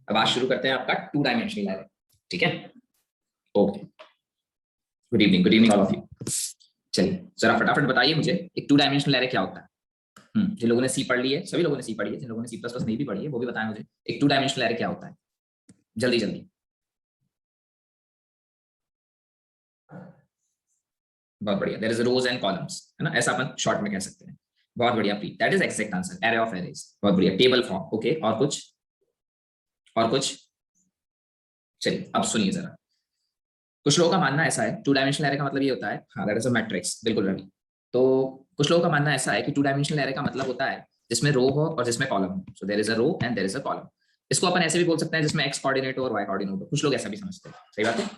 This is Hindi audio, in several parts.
अब आज शुरू करते हैं आपका 2 डायमेंशनल एरे। ठीक है, okay, good evening all of you. चलिए जरा फटाफट बताइए मुझे एक 2 डायमेंशनल एरे क्या होता है। जिन लोगों ने सी पढ़ ली है, सभी लोगों ने सी पढ़ी है, जिन लोगों ने सी प्लस प्लस नहीं भी पढ़ी है वो भी बताएं मुझे एक 2 डायमेंशनल एरे क्या होता है, जल्दी जल्दी। बहुत बढ़िया, there is rows and columns, है ना, ऐसा अपन शॉर्ट में कह सकते हैं। बहुत बढ़िया Preet, that is exact answer, array of arrays. बहुत बढ़िया, टेबल फॉर्म। ओके, और कुछ चलिए अब सुनिए जरा। कुछ लोगों का मानना ऐसा है 2 डायमेंशनल एरे का मतलब ये होता है, हाँ दैट इज अ मैट्रिक्स, बिल्कुल रवि। तो कुछ लोगों का मानना ऐसा है कि 2 डायमेंशनल एरे का मतलब होता है जिसमें रो हो और जिसमें कॉलम हो। So there is a row and there is a column. इसको अपन ऐसे भी बोल सकते हैं जिसमें एक्स कोऑर्डिनेट हो और वाई कोऑर्डिनेट हो, कुछ लोग ऐसा भी समझते हैं। सही बात है,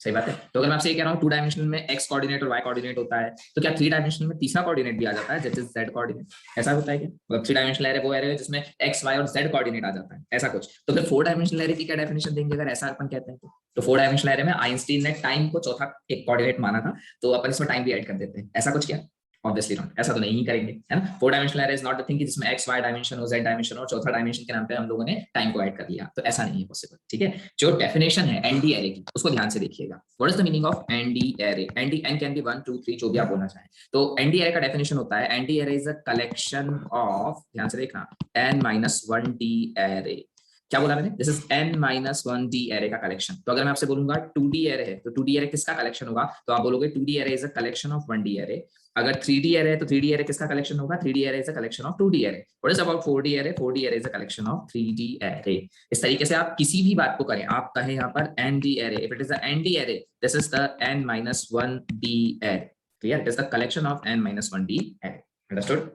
सही बात है। तो अगर मैं आपसे ये कह रहा हूँ 2 डायमेंशनल में एक्स कोऑर्डिनेट और वाई कोऑर्डिनेट होता है, तो क्या 3 डायमेंशनल में तीसरा कोऑर्डिनेट भी आ जाता है, दैट इज जेड कोऑर्डिनेट? ऐसा होता है क्या? मतलब 3 डायमेंशनल एरे वो एरे है जिसमें एक्स वाई और जेड कोऑर्डिनेट आ जाता है, ऐसा कुछ। तो फिर 4 डायमेंशनल एरे की क्या डेफिनेशन देंगे अगर ऐसा अपन कहते हैं तो 4 डायमेंशनल एरे में आइंस्टीन ने टाइम को चौथा एक कोऑर्डिनेट माना था, तो अपन इसमें टाइम भी ऐड कर देते हैं, ऐसा कुछ क्या? ऑब्वियसली नॉट, ऐसा तो नहीं करेंगे, है ना। 4 dimensional array is not the thing कि जिसमें एक्स वाई डायमेंशन हो, जेड डायमेंशन हो, चौथा डायमेंशन के नाम पे हम लोगों ने टाइम को ऐड कर लिया, तो ऐसा नहीं है पॉसिबल। ठीक है, जो डेफिनेशन है एनडी एरे की उसको ध्यान से देखिएगा। What is the meaning of ND array? ND N can be 1 2 3 जो भी आप बोलना चाहें। तो एनडी एरे का डेफिनेशन होता है, ND array is a collection of, ध्यान से देखना, n-1 डी एरे। क्या बोला मैंने? This is n-1 D array का कलेक्शन। तो अगर मैं आपसे बोलूंगा 2D एरे है, तो 2D एरे किसका कलेक्शन होगा? तो आप बोलोगे 2D array is a collection of 1D array. अगर 3D एरे है तो 3D एरे किसका कलेक्शन होगा? 3D array is a collection of 2D array. What is about 4D array? 4D array is a collection of 3D array. इस तरीके से आप किसी भी बात को करें, आप कहें यहाँ पर ND array, if it is a ND array this is the n-1 D array. Clear? It is the collection of n-1 D array. Understood?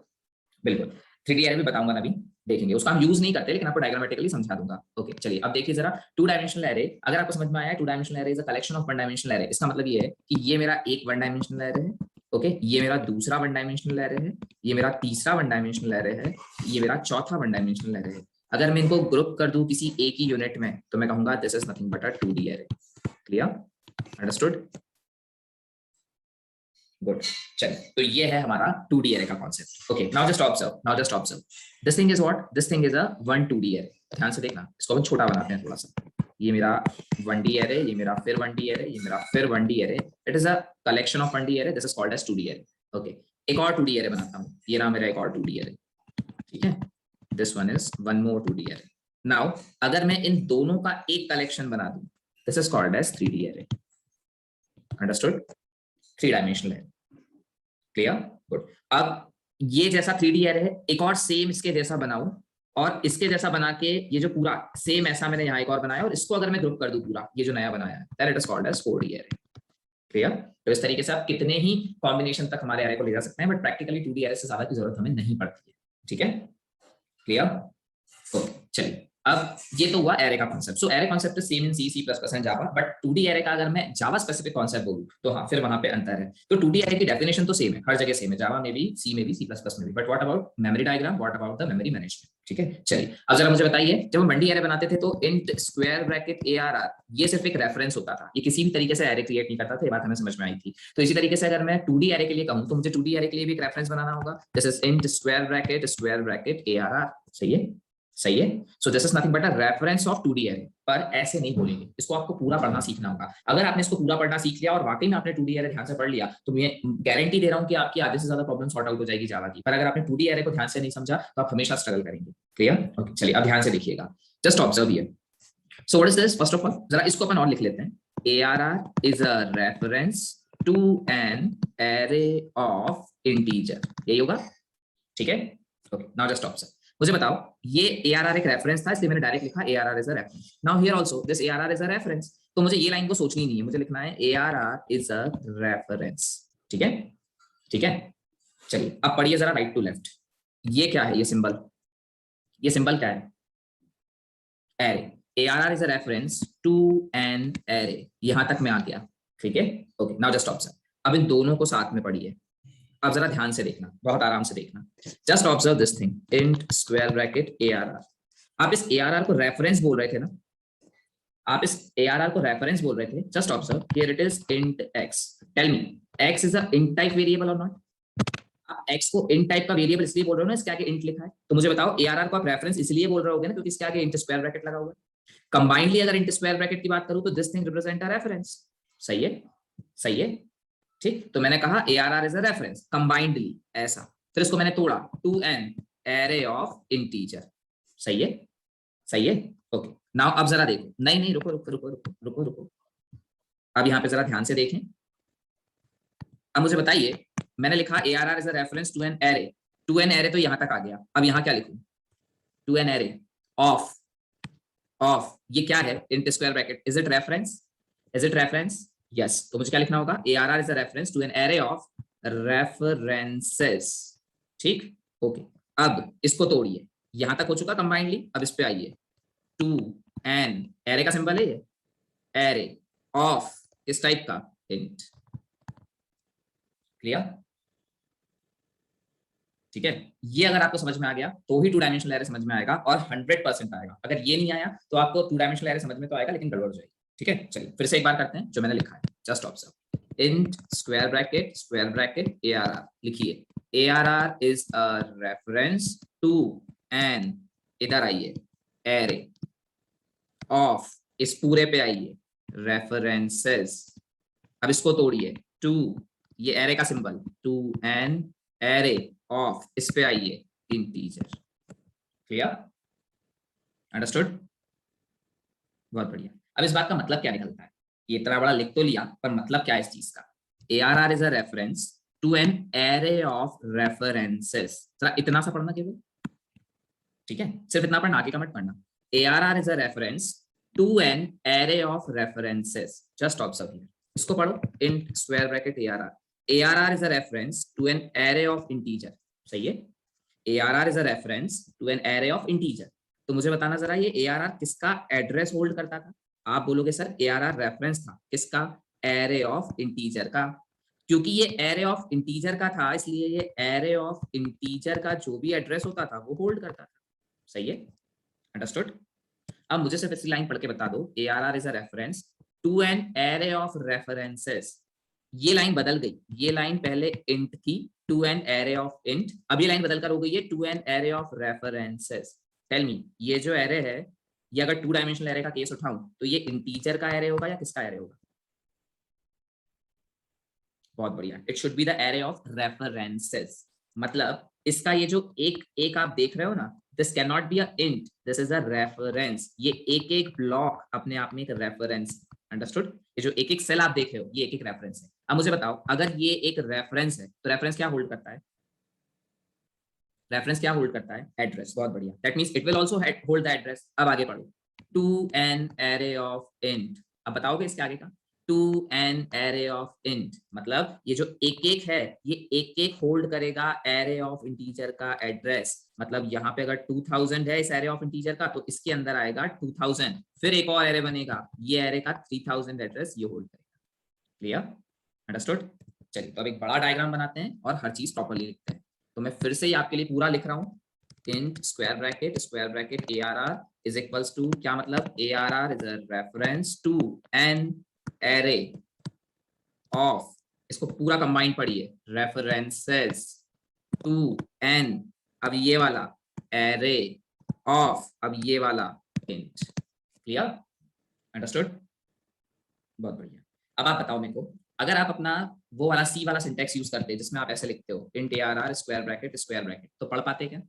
बिल्कुल। 3D एरे भी बताऊंगा ना, अभी देखेंगे, उसका हम यूज नहीं करते लेकिन आपको डायग्रामेटिकली समझा दूंगा। ओके चलिए अब देखिए जरा 2 डायमेंशनल एरे, अगर आपको समझ में आया 2 dimensional array is a collection of 1 dimensional array, इसका मतलब ये है कि ये मेरा एक 1 डायमेंशनल एरे है, ओके, ये मेरा दूसरा 1 डायमेंशनल एरे है, ये मेरा तीसरा 1 डायमेंशनल एरे है, ये मेरा चौथा 1 डायमेंशनल एरे है। अगर मैं इनको ग्रुप कर दूं किसी एक ही यूनिट में तो मैं कहूंगा this is nothing but a 2D array. Clear? Understood? Good. चलिए तो ये है हमारा 2D एरे का concept. Okay, now just observe this thing is what? This thing is a 1-2D array. ध्यान से देखना, इसको हम छोटा बनाते हैं थोड़ा सा। ये मेरा 1D एरे, ये मेरा फिर 1D एरे, ये मेरा फिर 1D array. It is a collection of 1D array, this is called as 2D array. Okay, एक और 2D एरे बनाता हूँ, ये रहा मेरा एक और 2D एरे। ठीक है, this one is one more 2D array. Now अगर मैं इन दोनों का एक कलेक्शन बना दूं, this is called as 3D array. Understood? 3 dimensional है। क्लियर? गुड। अब ये जैसा 3D एरे है, एक और सेम इसके जैसा बनाऊं और इसके जैसा बना के ये जो पूरा सेम ऐसा मैंने यहाँ एक और बनाया और इसको अगर मैं ग्रुप कर दूं पूरा, ये जो नया बनाया है, that it is called as 4D array. Clear? तो इस तरीके से आप कितने ही कॉम्बिनेशन तक हमारे एरे को ले जा सकते हैं, बट प्रैक्टिकली 2D एरे से ज्यादा की जरूरत हमें नहीं पड़ती है। ठीक है, क्लियर? ओके चलिए, अब ये तो हुआ एरे का concept. So array concept same in C plus plus and Java, but 2D array का अगर मैं जावा स्पेसिफिक कॉन्सेप्ट बोलूं तो हाँ फिर वहां पे अंतर है। तो 2D एरे की डेफिनेशन तो सेम है, हर जगह सेम है, जावा में भी, सी में भी, सी प्लस प्लस में भी, but what about memory diagram, what about the memory management? ठीक है, चलिए अब जरा मुझे बताइए, जब हम 1D एरे बनाते थे तो इंट स्क्वायर ब्रैकेट ARR ये सिर्फ एक रेफरेंस होता था, ये किसी भी तरीके से एरे क्रिएट नहीं करता था, ये बात हमें समझ में आई थी। तो इसी तरीके से अगर मैं 2D एरे के लिए कहूं तो मुझे 2D एरे के लिए भी एक रेफरेंस बनाना होगा, this is int square bracket ARR। सही है, सही है। सो this is nothing but a reference of 2D array, पर ऐसे नहीं बोलेंगे, इसको आपको पूरा पढ़ना सीखना होगा। अगर आपने इसको पूरा पढ़ना सीख लिया और वाकई में आपने 2D एरे ध्यान से पढ़ लिया तो मैं गारंटी दे रहा हूं कि आपकी आधे से ज्यादा प्रॉब्लम सॉर्ट आउट हो जाएगी जावा की। पर अगर आपने 2D एरे को ध्यान से नहीं समझा तो आप हमेशा स्ट्रगल करेंगे। क्लियर? ओके चलिए अब ध्यान से देखिएगा, just observe here. So what is this? First of all जरा इसको अपन और लिख लेते हैं, ARR is a reference to an array of integer, यही होगा। ठीक है, ओके नाउ जस्ट ऑब्जर्व, मुझे बताओ, ये ARR एक रेफरेंस था इसलिए मैंने डायरेक्ट लिखा ARR is a reference. Now here also this ARR is a reference, तो मुझे ये लाइन को सोचनी नहीं है, मुझे लिखना है ARR इज अ रेफरेंस। ठीक है, ठीक है। चलिए अब पढ़िए जरा राइट टू लेफ्ट, ये क्या है? ये सिंबल क्या है? Array. ARR is a reference to an array, यहां तक मैं आ गया। ठीक है, ओके नाउ जस्ट ऑब्जर्व, अब इन दोनों को साथ में पढ़िए। अब जरा ध्यान से देखना, बहुत आराम से देखना, just observe this thing, int square bracket ARR। आप इस ARR को रेफरेंस बोल रहे थे ना, आप इस ARR को रेफरेंस बोल रहे थे, just observe here it is int x। Tell me, x is a int type variable और नॉट? आप x को int टाइप का वेरिएबल इसलिए बोल रहे हो ना, इसके आगे int लिखा है, तो मुझे बताओ ARR को आप रेफरेंस इसलिए बोल रहे होगे ना क्योंकि इसके आगे int स्क्वायर ब्रैकेट लगा हुआ है। कंबाइंडली अगर int स्क्वायर ब्रैकेट की बात करूं तो this thing represent a reference. सही है, सही है, ठीक। तो मैंने कहा ARR is a reference combinedly ऐसा, फिर इसको मैंने तोड़ा to an array of integer. सही है, सही है, ओके। नाउ अब जरा देखो, नहीं नहीं रुको रुको रुको रुको रुको रुको, अब यहाँ पे जरा ध्यान से देखें। अब मुझे बताइए, मैंने लिखा ARR is a reference to an array, to an array तो यहाँ तक आ गया, अब यहाँ क्या लिखूं? To an array of, of ये क्या है? Int square bracket, is it reference? Is it reference? Yes, तो मुझे क्या लिखना होगा? ARR is a reference to an array of references. ठीक, ओके। अब इसको तोड़िए, यहां तक हो चुका कंबाइंडली, अब इस पे आइए, टू एन एरे का सिंबल है ये, एरे ऑफ किस टाइप का? इंट। क्लियर? ठीक है, ये अगर आपको समझ में आ गया तो ही टू डायमेंशनल एरे समझ में आएगा और 100% आएगा। अगर ये नहीं आया तो आपको टू डायमेंशनल एरे समझ में तो आएगा लेकिन गड़बड़ हो जाएगी। ठीक है, चलिए फिर से एक बार करते हैं जो मैंने लिखा है, just observe. Int square bracket ARR लिखिए, ARR is a reference to an, इधर आइए, एरे ऑफ, इस पूरे पे आइए, रेफरेंसेस। अब इसको तोड़िए, टू ये एरे का symbol, to an array of, इस पे आइए, इंटीजर। क्लियर? अंडरस्टूड? बहुत बढ़िया। अब इस बात का मतलब क्या निकलता है? ये इतना बड़ा लिख तो लिया, पर मतलब क्या है इस चीज का? ARR is a reference to an array of references. जरा इतना सा पढ़ना केवल, ठीक है, सिर्फ इतना पढ़ना, आगे का मत पढ़ना। ARR is a reference to an array of references, just observe here, इसको पढ़ो, int square bracket ARR, ARR is a reference to an array of integer। सही है, ARR is a reference to an array of integer। तो मुझे बताना जरा, ये ARR किसका एड्रेस होल्ड करता था? आप बोलोगे सर ARR रेफरेंस था किसका? एरे ऑफ इंटीजर का। क्योंकि ये एरे ऑफ इंटीजर का था इसलिए ये एरे ऑफ इंटीजर का जो भी एड्रेस होता था वो होल्ड करता था। सही है, अंडरस्टूड? अब मुझे सिर्फ इसी लाइन पढ़ के बता दो, ARR is a reference to an array of references। ये लाइन बदल गई, ये लाइन पहले int थी, to an array of int, अब ये लाइन बदल कर हो गई है to an array of references. Tell me, ये जो एरे है, ये अगर टू डायमेंशनल एरे का केस उठाऊं तो ये इंटीजर का एरे होगा या किसका एरे होगा? बहुत बढ़िया, it should be the array of references. मतलब इसका ये जो एक एक आप देख रहे हो ना, this can not be a int, this is a reference. ये एक एक ब्लॉक अपने आप में एक रेफरेंस। अंडरस्टूड? ये जो एक एक सेल आप देख रहे हो ये एक एक रेफरेंस है। अब मुझे बताओ, अगर ये एक रेफरेंस है तो रेफरेंस क्या होल्ड करता है? रेफरेंस क्या होल्ड करता है? एड्रेस। बहुत बढ़िया, that means it will also hold the address. अब आगे पढ़ो, to an array of int. अब बताओगे इसके आगे का? To an array of int, मतलब ये जो एक एक है ये एक एक होल्ड करेगा एरे ऑफ इंटीजर का एड्रेस। मतलब यहाँ पे अगर 2000 है इस एरे ऑफ इंटीजर का तो इसके अंदर आएगा 2000, फिर एक और एरे बनेगा, ये एरे का 3000 एड्रेस ये होल्ड करेगा। क्लियर? अंडरस्टूड? चलिए तो अब एक बड़ा डायग्राम बनाते हैं और हर चीज प्रॉपर्ली लिखते हैं। तो मैं फिर से ही आपके लिए पूरा लिख रहा हूँ, int square bracket ARR is equals to, क्या मतलब? ARR is a reference to an array of, इसको पूरा कंबाइन पढ़िए, रेफरेंसेस टू एन, अब ये वाला एरे ऑफ, अब ये वाला इंट। क्लियर? अंडरस्टूड? बहुत बढ़िया। अब आप बताओ मेरे को, अगर आप अपना वो वाला सी वाला सिंटेक्स यूज करते हैं जिसमें आप ऐसे लिखते हो इंट ARR स्क्वायर ब्रैकेट, तो पढ़ पाते क्या?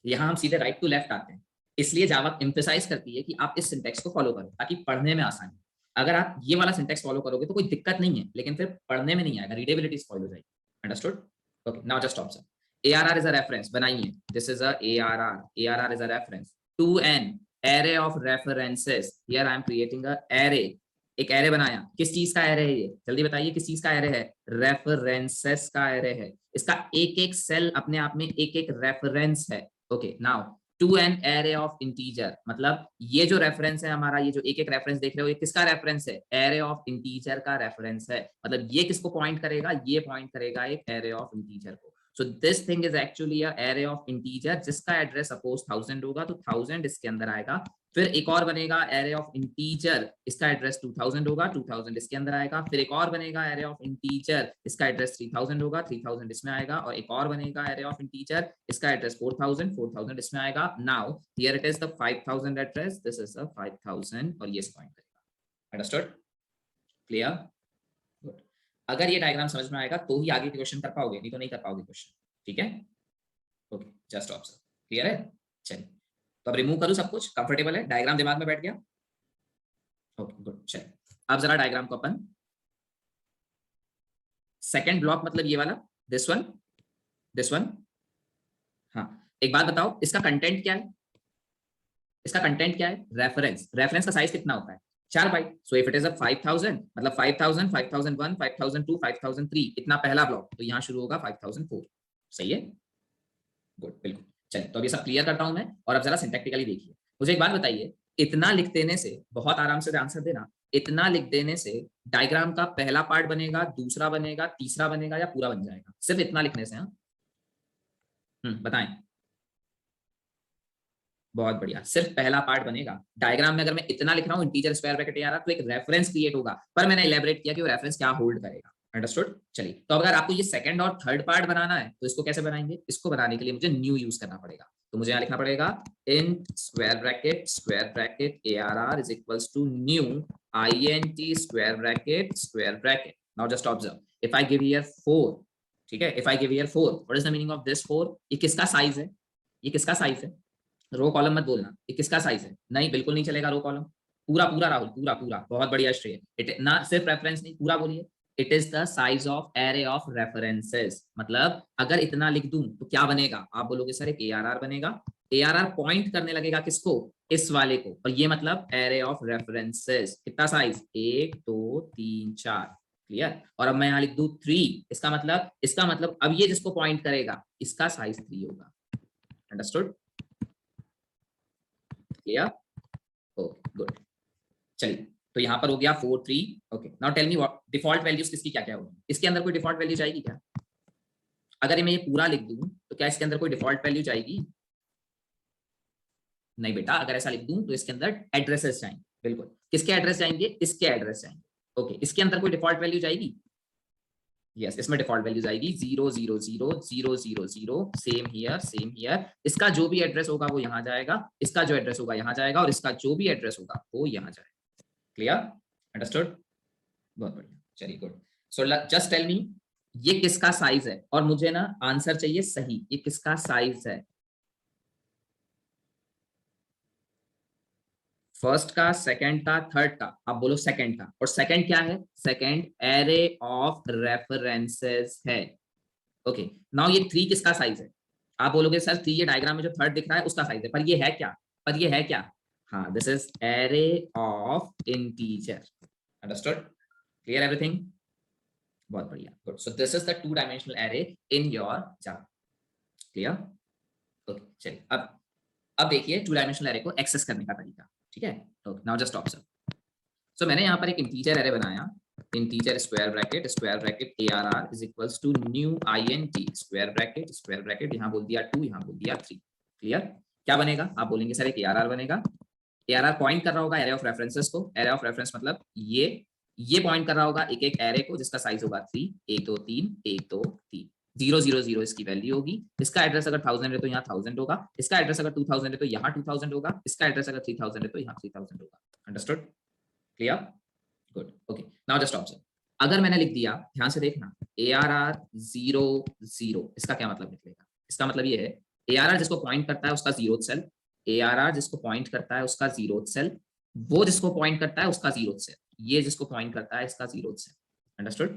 यहाँ हम सीधे राइट टू लेफ्ट आते हैं, इसलिए जावा एम्फसाइज करती है कि आप इस सिंटेक्स को फॉलो करो ताकि पढ़ने में आसानी। अगर आप ये वाला सिंटेक्स फॉलो करोगे तो कोई दिक्कत नहीं है, लेकिन फिर पढ़ने में नहीं आएगा, रीडेबिलिटी स्पॉइल हो जाएगी। Understood? Okay, now just observe, ARR is a reference, बनाइए, this is a ARR is a reference to an array of references. Here I am creating a array, एक एरे बनाया, किस चीज का एरे है ये? जल्दी बताइए, किस चीज का एरे है? रेफरेंसेस का एरे है। इसका एक एक सेल अपने आप में एक एक रेफरेंस है। Okay, now to an array of integer, मतलब ये जो रेफरेंस है हमारा, ये जो एक एक रेफरेंस देख रहे हो ये किसका रेफरेंस है? एरे ऑफ इंटीजर का रेफरेंस है। मतलब ये किसको पॉइंट करेगा? ये पॉइंट करेगा एक एरे ऑफ इंटीजर को। So this thing is actually a array of integer जिसका एड्रेस सपोज 1000 होगा तो 1000 इसके अंदर आएगा फिर एक और बनेगा एरे ऑफ इंटीजर, इसका एड्रेस 2000 होगा, 2000 इसके अंदर आएगा। फिर एक और बनेगा एरे ऑफ इंटीजर, इसका एड्रेस 3000 होगा, 3000 इसमें आएगा। और एक और बनेगा एरे ऑफ इंटीजर, इसका एड्रेस 4000, 4000 इसमें आएगा। Now here it is the 5000 address, this is the 5000 और ये पॉइंट करेगा। अंडरस्टूड? क्लियर? गुड। अगर ये डायग्राम समझ में आएगा तो ही आगे के क्वेश्चन कर पाओगे, नहीं तो नहीं कर पाओगे क्वेश्चन। ठीक है? Okay, just observe. क्लियर है? चलिए, तो अब रिमूव करूं सब कुछ, कंफर्टेबल है, डायग्राम दिमाग में बैठ गया? Okay good. चलिए अब जरा डायग्राम को अपन सेकंड ब्लॉक, मतलब ये वाला, दिस वन। हाँ, एक बात बताओ, इसका कंटेंट क्या है? इसका कंटेंट क्या है? रेफरेंस का साइज कितना होता है? 4 byte. So if it is a 5000, मतलब 5000, 5001, 5002, 5003, इतना पहला ब्लॉक, तो यहाँ शुरू होगा 5004। सही है? गुड, बिल्कुल। चलिए, तो अब ये सब क्लियर करता हूं मैं, और अब जरा सिंटैक्टिकली देखिए। मुझे एक बात बताइए, इतना लिख देने से, बहुत आराम से आंसर देना, इतना लिख देने से डायग्राम का पहला पार्ट बनेगा, दूसरा बनेगा, तीसरा बनेगा, या पूरा बन जाएगा सिर्फ इतना लिखने से? हाँ, बताएं। बहुत बढ़िया, सिर्फ पहला पार्ट बनेगा डायग्राम में। अगर मैं इतना लिख रहा हूँ इंटीजर स्क्वायर ब्रैकेट आ रहा, तो एक रेफरेंस क्रिएट होगा, पर मैंने इलेबोरेट किया कि वो रेफरेंस क्या होल्ड करेगा। अंडरस्टूड? चलिए, तो अगर आपको ये सेकंड और थर्ड पार्ट बनाना है, तो इसको कैसे बनाएंगे? इसको बनाने के लिए मुझे न्यू यूज करना पड़ेगा। तो मुझे यहाँ लिखना पड़ेगा int square bracket ARR is equals to new INT square bracket. Now just observe, if I give here 4, ठीक है, if I give here 4, what is the meaning of this 4? ये किसका साइज है? ये किसका साइज है? रो कॉलम मत बोलना, ये किसका साइज है? नहीं, बिल्कुल नहीं चलेगा रो कॉलम। पूरा पूरा राहुल, पूरा पूरा, बहुत बढ़िया श्रेय। इट ना सिर्फ रेफरेंस नहीं, पूरा बोलिए। It is the size of array of references. मतलब अगर इतना लिख दूं तो क्या बनेगा? आप बोलोगे सर एक ARR बनेगा। ARR पॉइंट करने लगेगा किसको? इस वाले को। और ये मतलब एरे ऑफ रेफरेंसेस, कितना साइज? 1 2 3 4। क्लियर? और अब मैं यहाँ लिख दूं 3, इसका मतलब अब ये जिसको पॉइंट करेगा, इसका साइज 3 होगा। अंडरस्टूड? क्लियर? Okay good. चलिए, तो यहाँ पर हो गया 4 3। Okay, now tell me what default values किसकी क्या क्या होगी? इसके अंदर कोई डिफॉल्ट वैल्यू जाएगी क्या? अगर मैं ये पूरा लिख दूं तो क्या इसके अंदर कोई डिफॉल्ट वैल्यू जाएगी? नहीं बेटा, अगर ऐसा लिख दूं तो इसके अंदर एड्रेसेस जाएंगे। बिल्कुल, किसके एड्रेस जाएंगे? इसके एड्रेस जाएंगे। ओके, इसके अंदर कोई डिफॉल्ट वैल्यू जाएगी? यस, इसमें डिफॉल्ट वैल्यू जाएगी 0 0 0 0 0 0। Same here. इसका जो भी एड्रेस होगा वो यहाँ जाएगा, इसका जो एड्रेस होगा यहाँ जाएगा, और इसका जो भी एड्रेस होगा वो यहाँ जाएगा। क्लियर? अंडरस्टूड? बहुत बढ़िया, चलिए good. So just tell me, ये किसका साइज है? और मुझे ना आंसर चाहिए सही, ये किसका साइज है? फर्स्ट का, सेकंड का, थर्ड का? आप बोलो सेकंड का। और सेकंड क्या है? सेकंड एरे ऑफ रेफरेंसेस है। ओके, नाउ ये 3 किसका साइज है? आप बोलोगे सर 3 ये डायग्राम में जो थर्ड दिख रहा है उसका साइज है, पर ये है क्या? हाँ, this is array of integer. Understood? Clear everything? बहुत बढ़िया, good. So this is the 2 dimensional array in your Java. Clear? Okay, चलिए अब देखिए 2 डायमेंशनल एरे को एक्सेस करने का तरीका। ठीक है? Okay, now just observe. So मैंने यहाँ पर एक इंटीजर एरे बनाया, integer square bracket ARR is equals to new INT square bracket, यहाँ बोल दिया 2, यहाँ बोल दिया 3। क्लियर? क्या बनेगा? आप बोलेंगे सर एक ARR बनेगा। ARR पॉइंट कर रहा होगा एरे ऑफ रेफरेंसेस को। एरे ऑफ रेफरेंस मतलब ये पॉइंट कर रहा होगा एक एक एरे को, जिसका साइज होगा 3, 1 2 3, 1 2 3, 0 0 0 इसकी वैल्यू होगी। इसका एड्रेस अगर 1000 है तो यहाँ 1000 होगा, इसका एड्रेस अगर 2000 है तो यहाँ 2000 होगा, इसका एड्रेस अगर 3000 है तो यहाँ 3000 होगा। Understood? Clear? Good. Okay, now just observe, अगर मैंने लिख दिया, ध्यान से देखना, ARR 0 0, इसका क्या मतलब निकलेगा? इसका मतलब ये है ARR जिसको पॉइंट करता है उसका 0th सेल, ARR जिसको पॉइंट करता है उसका 0th सेल, वो जिसको पॉइंट करता है उसका 0th सेल, ये जिसको पॉइंट करता है इसका 0th cell. Understood?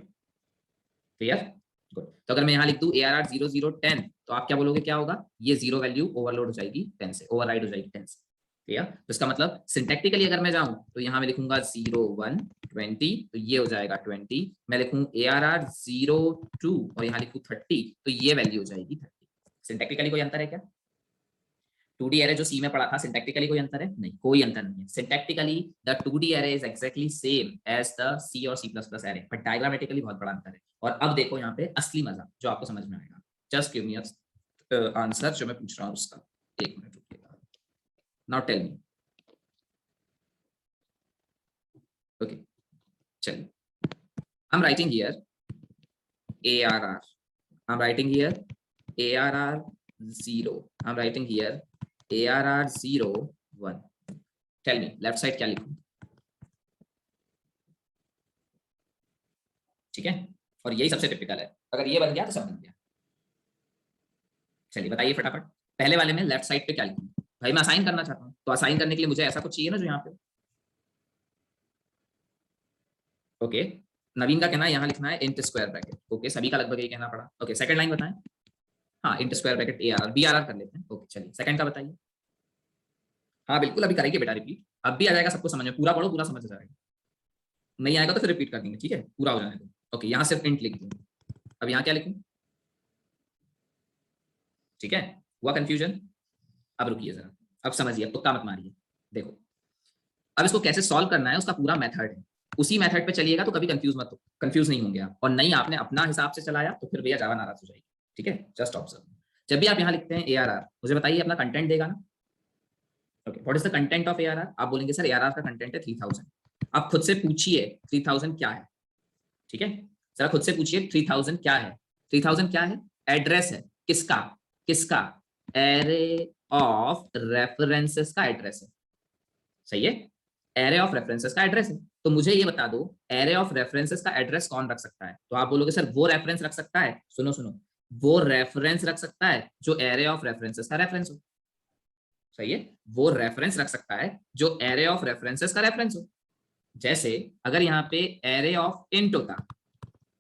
Clear? Good. तो अगर मैं यहाँ लिख दूं ARR 0 0 10, तो आप क्या बोलोगे क्या होगा? ये 0 वैल्यू ओवरलोड हो जाएगी 10 से, ओवरराइड हो जाएगी 10 से। क्लियर? तो इसका मतलब सिंटैक्टिकली अगर मैं जाऊं तो यहाँ मैं लिखूंगा 0 1 20, तो ये हो जाएगा 20। मैं लिखूं ARR 0 2 और यहाँ लिखूं 30, तो ये वैल्यू हो जाएगी 30। सिंटैक्टिकली कोई अंतर है क्या? 2D एरे जो सी में पढ़ा था, सिंटैक्टिकली कोई अंतर है? नहीं, कोई अंतर नहीं है। Syntactically the 2D array is exactly same as the C और C++ एरे, बट डायग्रामेटिकली बहुत बड़ा अंतर है। और अब देखो यहाँ पे असली मजा जो आपको समझ में आएगा। जस्ट गिव मी आंसर जो मैं पूछ रहा हूँ उसका। 1 मिनट रुकिएगा। नाउ टेल मी, ओके चलिए, I am writing here ARR, I am writing here ARR 0, I am writing here ARR 0 1. Tell me left side क्या लिखूं? ठीक है, और यही सबसे टिपिकल है, अगर ये बन गया तो सब बन गया। चलिए बताइए फटाफट, पहले वाले में लेफ्ट साइड पे क्या लिखूं? भाई मैं असाइन करना चाहता हूँ, तो असाइन करने के लिए मुझे ऐसा कुछ चाहिए ना जो यहाँ पे। ओके नवीन का कहना है यहाँ लिखना है इंट स्क्वायर ब्रैकेट। ओके सभी का लगभग यही कहना पड़ा। ओके सेकंड लाइन बताएं। हाँ int square bracket ARR BRR कर लेते हैं। ओके चलिए सेकंड का बताइए। हाँ बिल्कुल अभी करेंगे बेटा रिपीट, अब भी आ जाएगा सबको समझ में, पूरा पढ़ो पूरा समझ जाएगा, नहीं आएगा तो फिर रिपीट कर देंगे, ठीक है पूरा हो जाने दो। ओके यहाँ सिर्फ इंट लिख दूँ, अब यहाँ क्या लिखूँ? ठीक है हुआ कंफ्यूजन? अब रुकिए जरा, अब समझिए, अब तुक्का मत मारिए। देखो अब इसको कैसे सॉल्व करना है उसका पूरा मेथड है, उसी मेथड पे चलिएगा तो कभी कंफ्यूज नहीं होंगे आप, और नहीं आपने अपना हिसाब से चलाया तो फिर भैया जावा नाराज हो जाएगी। ठीक है जस्ट ऑब्जर्व, जब भी आप यहाँ लिखते हैं ARR मुझे बताइए अपना कंटेंट देगा ना। Okay what is the content of ARR? आप बोलेंगे सर ARR का कंटेंट है 3000। आप खुद से पूछिए 3000 क्या है, ठीक है जरा खुद से पूछिए 3000 क्या है। 3000 क्या है? एड्रेस है, किसका? किसका? एरे ऑफ रेफरेंसेस का एड्रेस है, सही है, एरे ऑफ रेफरेंसेस का एड्रेस है। तो मुझे ये बता दो एरे ऑफ रेफरेंसेस का एड्रेस कौन रख सकता है? तो आप बोलोगे सर वो रेफरेंस रख सकता है, सुनो सुनो, वो रेफरेंस रख सकता है जो एरे ऑफ रेफरेंसेस का रेफरेंस हो, सही है, वो रेफरेंस रख सकता है जो एरे ऑफ रेफरेंसेस का रेफरेंस हो। जैसे अगर यहाँ पे एरे ऑफ इंट होता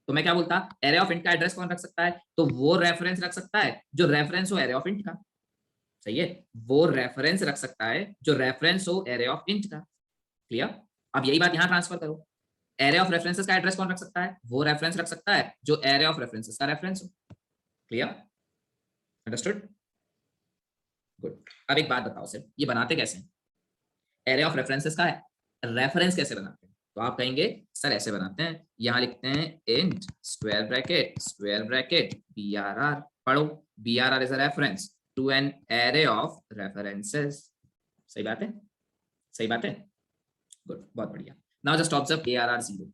तो मैं क्या बोलता, एरे ऑफ इंट का एड्रेस कौन रख सकता है? तो वो रेफरेंस रख सकता है जो रेफरेंस हो एरे ऑफ इंट का, सही है, वो रेफरेंस रख सकता है जो रेफरेंस हो एरे ऑफ इंट का। क्लियर? अब यही बात यहां ट्रांसफर करो, एरे ऑफ रेफरेंसेस का एड्रेस कौन रख सकता है? वो रेफरेंस रख सकता है जो एरे ऑफ रेफरेंसेस का रेफरेंस हो। क्लियर? अंडरस्टूड? गुड। अब एक बात बताओ सर ये बनाते कैसे हैं? एरे ऑफ रेफरेंसेस का रेफरेंस कैसे बनाते हैं? तो आप कहेंगे सर ऐसे बनाते हैं, यहां लिखते हैं इंट स्क्वायर ब्रैकेट BRR, पढ़ो BRR is a reference to an array of references. सही बात है, सही बात है, गुड बहुत बढ़िया। नाउ जस्ट ऑब्जर्व ARR 0,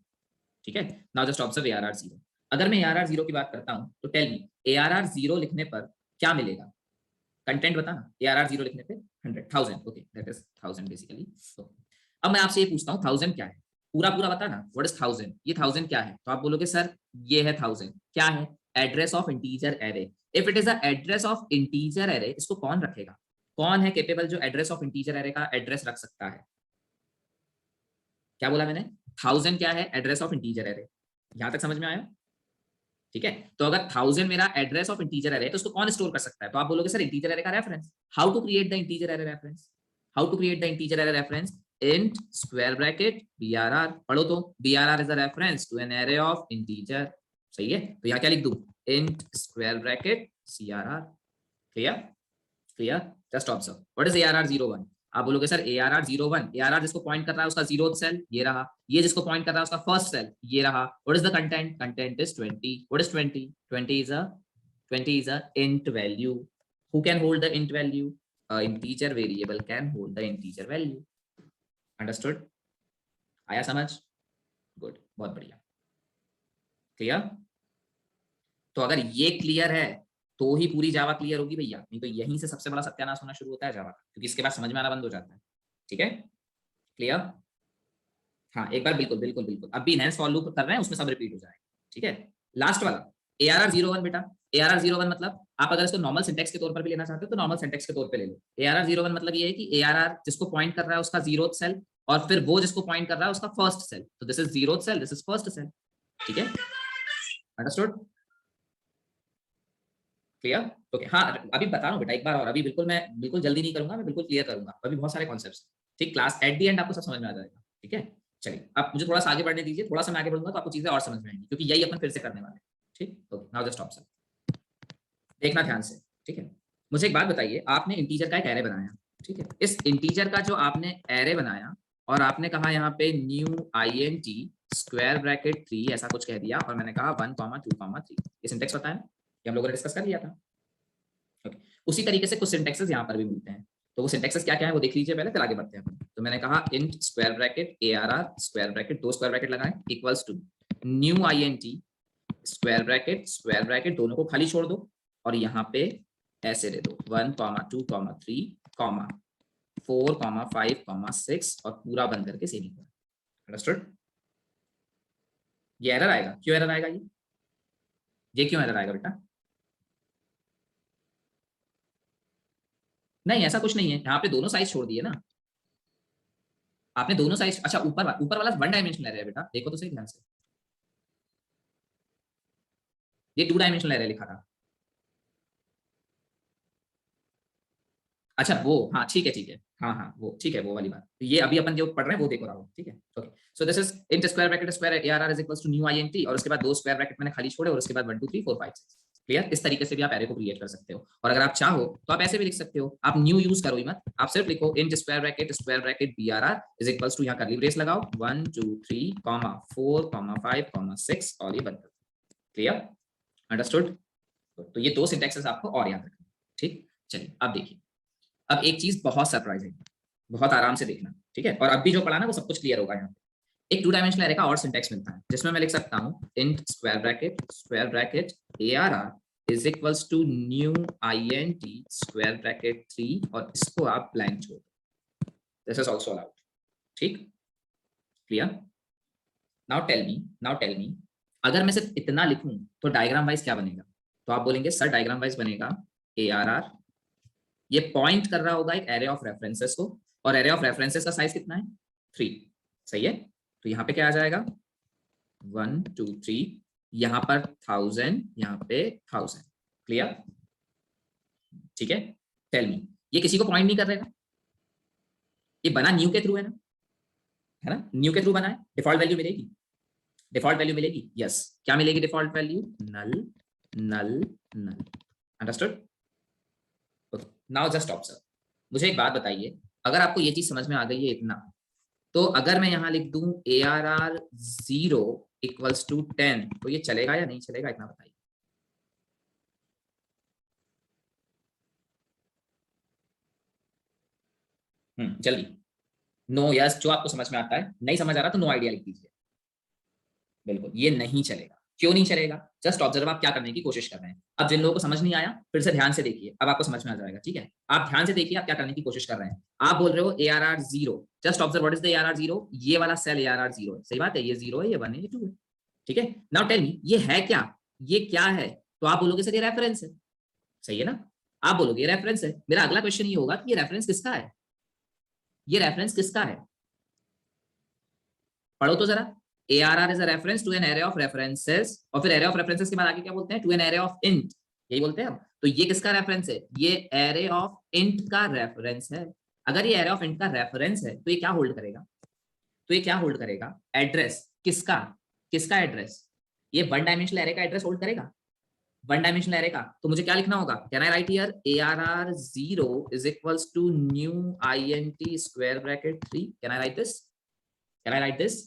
ठीक है, नाउ जस्ट ऑब्जर्व ARR 0। अगर मैं ARR 0 की बात करता हूं तो टेल मी ARR 0 लिखने पर क्या मिलेगा? कंटेंट बताना, ARR 0 लिखने पे 100,000, ओके दैट इज 1000 बेसिकली। अब मैं आपसे ये पूछता हूँ 1000 क्या है? पूरा पूरा बताना व्हाट इज 1000, ये 1000 क्या है? तो आप बोलोगे सर ये है 1000, क्या है? Address of integer array. If it is the address of integer array, इसको कौन रखेगा? कौन है कैपेबल जो एड्रेस ऑफ इंटीजर एरे का एड्रेस रख सकता है? क्या बोला मैंने? 1000 क्या है? Address of integer array. यहां तक समझ में आया? ठीक है, तो अगर 1000 मेरा एड्रेस ऑफ इंटीजर एरे तो उसको कौन स्टोर कर सकता है? तो आप बोलोगे सर इंटीजर एरे का reference. How to create the integer array reference? How to create the integer array reference? int square bracket BRR, पढ़ो तो BRR is a reference to an array of integer, सही है, तो यहाँ क्या लिख दूं? int square bracket CRR। Clear? Clear? Just observe what is ARR 01। आप बोलोगे सर ARR 01, ARR जिसको पॉइंट कर रहा है उसका 0th सेल ये रहा, ये जिसको पॉइंट कर रहा है उसका फर्स्ट सेल ये रहा। What is the content? Content is 20। What is 20? 20 is a int value. Who can hold the int value? A integer variable can hold the integer value. Understood? आया समझ? गुड बहुत बढ़िया। क्लियर? तो अगर ये क्लियर है तो ही पूरी जावा क्लियर होगी भैया, नहीं तो यहीं से सबसे बड़ा सत्यानाश होना शुरू होता है जावा का, क्योंकि इसके बाद समझ में आना बंद हो जाता है। ठीक है क्लियर? हाँ एक बार बिल्कुल बिल्कुल बिल्कुल, अब भी इनहेंस फॉर लूप कर रहे हैं उसमें सब रिपीट हो जाएगा। ठीक है लास्ट वाला ARR 01 बेटा, ARR 01 मतलब आप अगर इसको नॉर्मल सिंटेक्स के तौर पर भी लेना चाहते हो तो नॉर्मल सिंटेक्स के तौर पे ले लो। ARR 01 मतलब ये है कि ARR जिसको पॉइंट कर रहा है उसका 0th सेल और फिर वो जिसको पॉइंट कर रहा है उसका फर्स्ट सेल, तो this is 0th cell, this is first cell. ठीक है अंडरस्टूड? क्लियर? ओके हाँ अभी बता रहा हूँ बेटा एक बार और, अभी बिल्कुल मैं बिल्कुल जल्दी नहीं करूंगा, मैं बिल्कुल क्लियर करूंगा, अभी बहुत सारे कॉन्सेप्ट्स। ठीक क्लास एट द एंड आपको सब समझ में आ जाएगा। ठीक है चलिए अब मुझे थोड़ा सा आगे बढ़ने दीजिए, थोड़ा सा मैं आगे बढ़ूंगा तो आपको चीजें और समझ में आएंगी, क्योंकि यही अपन फिर से करने वाले हैं। ठीक ओके नाउ जस्ट ऑब्जर्व, देखना ध्यान से। ठीक है मुझे एक बात बताइए, आपने इंटीजर का एक एरे बनाया, ठीक है, इस इंटीजर का जो आपने एरे बनाया और आपने कहा यहाँ पे न्यू int स्क्वायर ब्रैकेट 3 ऐसा कुछ कह दिया और मैंने कहा 1, 2, 3, ये सिंटेक्स पता है, ये हम लोगों ने डिस्कस कर लिया था। ओके उसी तरीके से कुछ सिंटेक्सेस यहाँ पर भी मिलते हैं, तो वो सिंटेक्सेस क्या क्या है वो देख लीजिए पहले, फिर आगे बढ़ते हैं। तो मैंने कहा int square bracket ARR square bracket, दो स्क्वायर ब्रैकेट लगाएं, equals to new INT square bracket दोनों को खाली छोड़ दो और यहाँ पे ऐसे दे दो 1, 2, 3, 4, 5, 6 और पूरा बंद करके सेमीकोलन। अंडरस्टूड? ये एरर आएगा, क्यों एरर आएगा? ये क्यों एरर आएगा बेटा? नहीं, ऐसा कुछ नहीं है, यहाँ पे दोनों साइज छोड़ दिए ना आपने, दोनों साइज। अच्छा, ऊपर वाला 1 डायमेंशनल एरे है बेटा, देखो तो सही ध्यान से, ये 2 डायमेंशनल एरे लिखा था। अच्छा वो, हाँ ठीक है, हाँ वो ठीक है, वो वाली बात। तो ये अभी अपन जो पढ़ रहे हैं वो देखो राहुल, ठीक है? Okay, so this is int square bracket square ARR is equals to new INT और उसके बाद दो स्क्वायर ब्रैकेट मैंने खाली छोड़े और उसके बाद 1, 2, 3, 4, 5, 6। क्लियर? इस तरीके से भी आप एरे को क्रिएट कर सकते हो। और अगर आप चाहो तो आप ऐसे भी लिख सकते हो, आप न्यू यूज करो ही मत, आप सिर्फ लिखो int square bracket BRR is equals to, यहाँ कर्ली ब्रेस लगाओ 1, 2, 3, 4, 5, 6 और ये बंद कर। क्लियर? अंडरस्टूड? तो ये दो सिंटैक्सेस आपको और याद रखना। ठीक, चलिए अब देखिए, अब एक चीज बहुत सरप्राइजिंग, बहुत आराम से देखना, ठीक है? और अब भी जो पढ़ा ना वो सब कुछ क्लियर होगा। यहाँ पे एक 2 डायमेंशनल एरे का और सिंटैक्स मिलता है जिसमें मैं लिख सकता हूँ int square bracket ARR is equals to new INT square bracket 3 और इसको आप ब्लैंक छोड़ दो। This is also allowed. ठीक, क्लियर? नाउ टेल मी अगर मैं सिर्फ इतना लिखूं तो डायग्राम वाइज क्या बनेगा? तो आप बोलेंगे सर डायग्राम वाइज बनेगा ARR, ये पॉइंट कर रहा होगा एक एरे ऑफ रेफरेंसेस को, और एरे ऑफ रेफरेंसेस का साइज कितना है? 3। सही है? तो यहाँ पे क्या आ जाएगा? 1, 2, 3, यहाँ पर 1000, यहाँ पे 1000। क्लियर? ठीक है, टेल मी ये किसी को पॉइंट नहीं कर रहेगा, ये बना न्यू के थ्रू है ना, न्यू के थ्रू बना है, डिफॉल्ट वैल्यू मिलेगी, यस। क्या मिलेगी डिफॉल्ट वैल्यू? नल नल नल। अंडरस्टूड? नाउ जस्ट ऑब्जर्व, मुझे एक बात बताइए, अगर आपको ये चीज समझ में आ गई है इतना, तो अगर मैं यहाँ लिख दूं ARR 0 इक्वल्स टू 10 तो ये चलेगा या नहीं चलेगा? इतना बताइए। जल्दी, नो यस, जो आपको समझ में आता है। नहीं समझ आ रहा तो नो आइडिया लिख दीजिए। बिल्कुल, ये नहीं चलेगा। क्यों नहीं चलेगा? जस्ट ऑब्जर्व आप क्या करने की कोशिश कर रहे हैं। अब जिन लोगों को समझ नहीं आया फिर से ध्यान से देखिए, अब आपको समझ में आ जाएगा। ठीक है, आप ध्यान से देखिए आप क्या करने की कोशिश कर रहे हैं। आप बोल रहे हो ARR 0, just observe what is the ARR 0, ये वाला सेल ARR 0 है। सही बात है, ये 0 है, ये 1 है, ये 2 है। ठीक है, नाउ टेल मी ये है क्या? ये क्या है? तो आप बोलोगे सर ये रेफरेंस है। सही है ना? आप बोलोगे ये रेफरेंस है। मेरा अगला क्वेश्चन ये होगा कि ये रेफरेंस किसका है? ये रेफरेंस किसका है? पढ़ो तो जरा। ARR is a reference to an array of references, और फिर array of references के बाद आगे क्या बोलते हैं? To an array of int, यही बोलते हैं हम। तो ये किसका रेफरेंस है? ये array of int का रेफरेंस है। अगर ये array of int का रेफरेंस है तो ये क्या होल्ड करेगा? तो ये क्या होल्ड करेगा? एड्रेस। किसका? किसका एड्रेस? ये 1 डायमेंशनल एरे का एड्रेस होल्ड करेगा, 1 डायमेंशनल एरे का। तो मुझे क्या लिखना होगा? Can I write here ARR 0 is equals to new INT square bracket 3? Can I write this? Can I write this?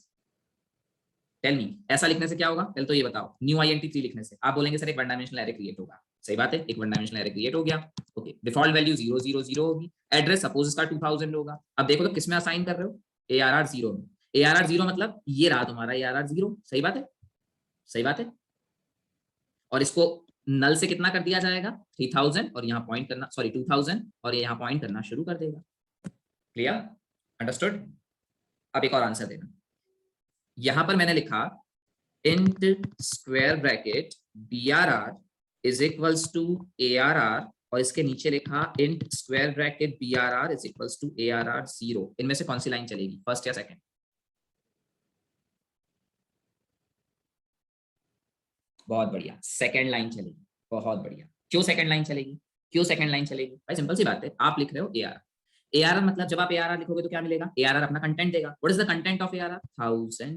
Tell me, ऐसा लिखने से क्या होगा? पहले तो ये बताओ। न्यू INT 3 लिखने से आप बोलेंगे सर एक 1 डायमेंशनल एरे क्रिएट होगा। सही बात है, एक 1 डायमेंशनल एरे क्रिएट हो गया। ओके, डिफॉल्ट वैल्यू 0, 0, 0 होगी। एड्रेस सपोज इसका 2000 होगा। अब देखो तो किसमें असाइन कर रहे हो? ARR 0 में। ARR 0 मतलब ये रहा तुम्हारा ARR 0। सही बात है, सही बात है। और इसको नल से कितना कर दिया जाएगा? 3000, और यहाँ पॉइंट करना, सॉरी 2000, और ये यहाँ पॉइंट करना शुरू कर देगा। क्लियर? अंडरस्टूड? अब एक और आंसर देना। यहां पर मैंने लिखा int square bracket BRR is equals to ARR, और इसके नीचे लिखा int square bracket BRR is equals to ARR 0। इनमें से कौन सी लाइन चलेगी, फर्स्ट या सेकंड? बहुत बढ़िया, सेकंड लाइन चलेगी। बहुत बढ़िया। क्यों सेकंड लाइन चलेगी? क्यों सेकंड लाइन चलेगी? भाई सिंपल सी बात है, आप लिख रहे हो ARR मतलब जब आप ARR लिखोगे तो क्या मिलेगा? ARR अपना कंटेंट देगा। What is the content of ARR? 1000।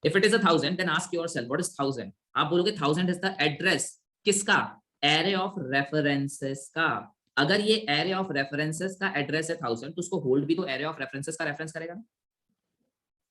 If it is 1000 then ask yourself what is 1000? आप बोलोगे 1000 इज द एड्रेस किसका? एरे ऑफ रेफरेंसेस का। अगर ये एरे ऑफ रेफरेंसेस का एड्रेस है 1000 तो उसको होल्ड भी तो एरे ऑफ रेफरेंसेस का रेफरेंस करेगा ना,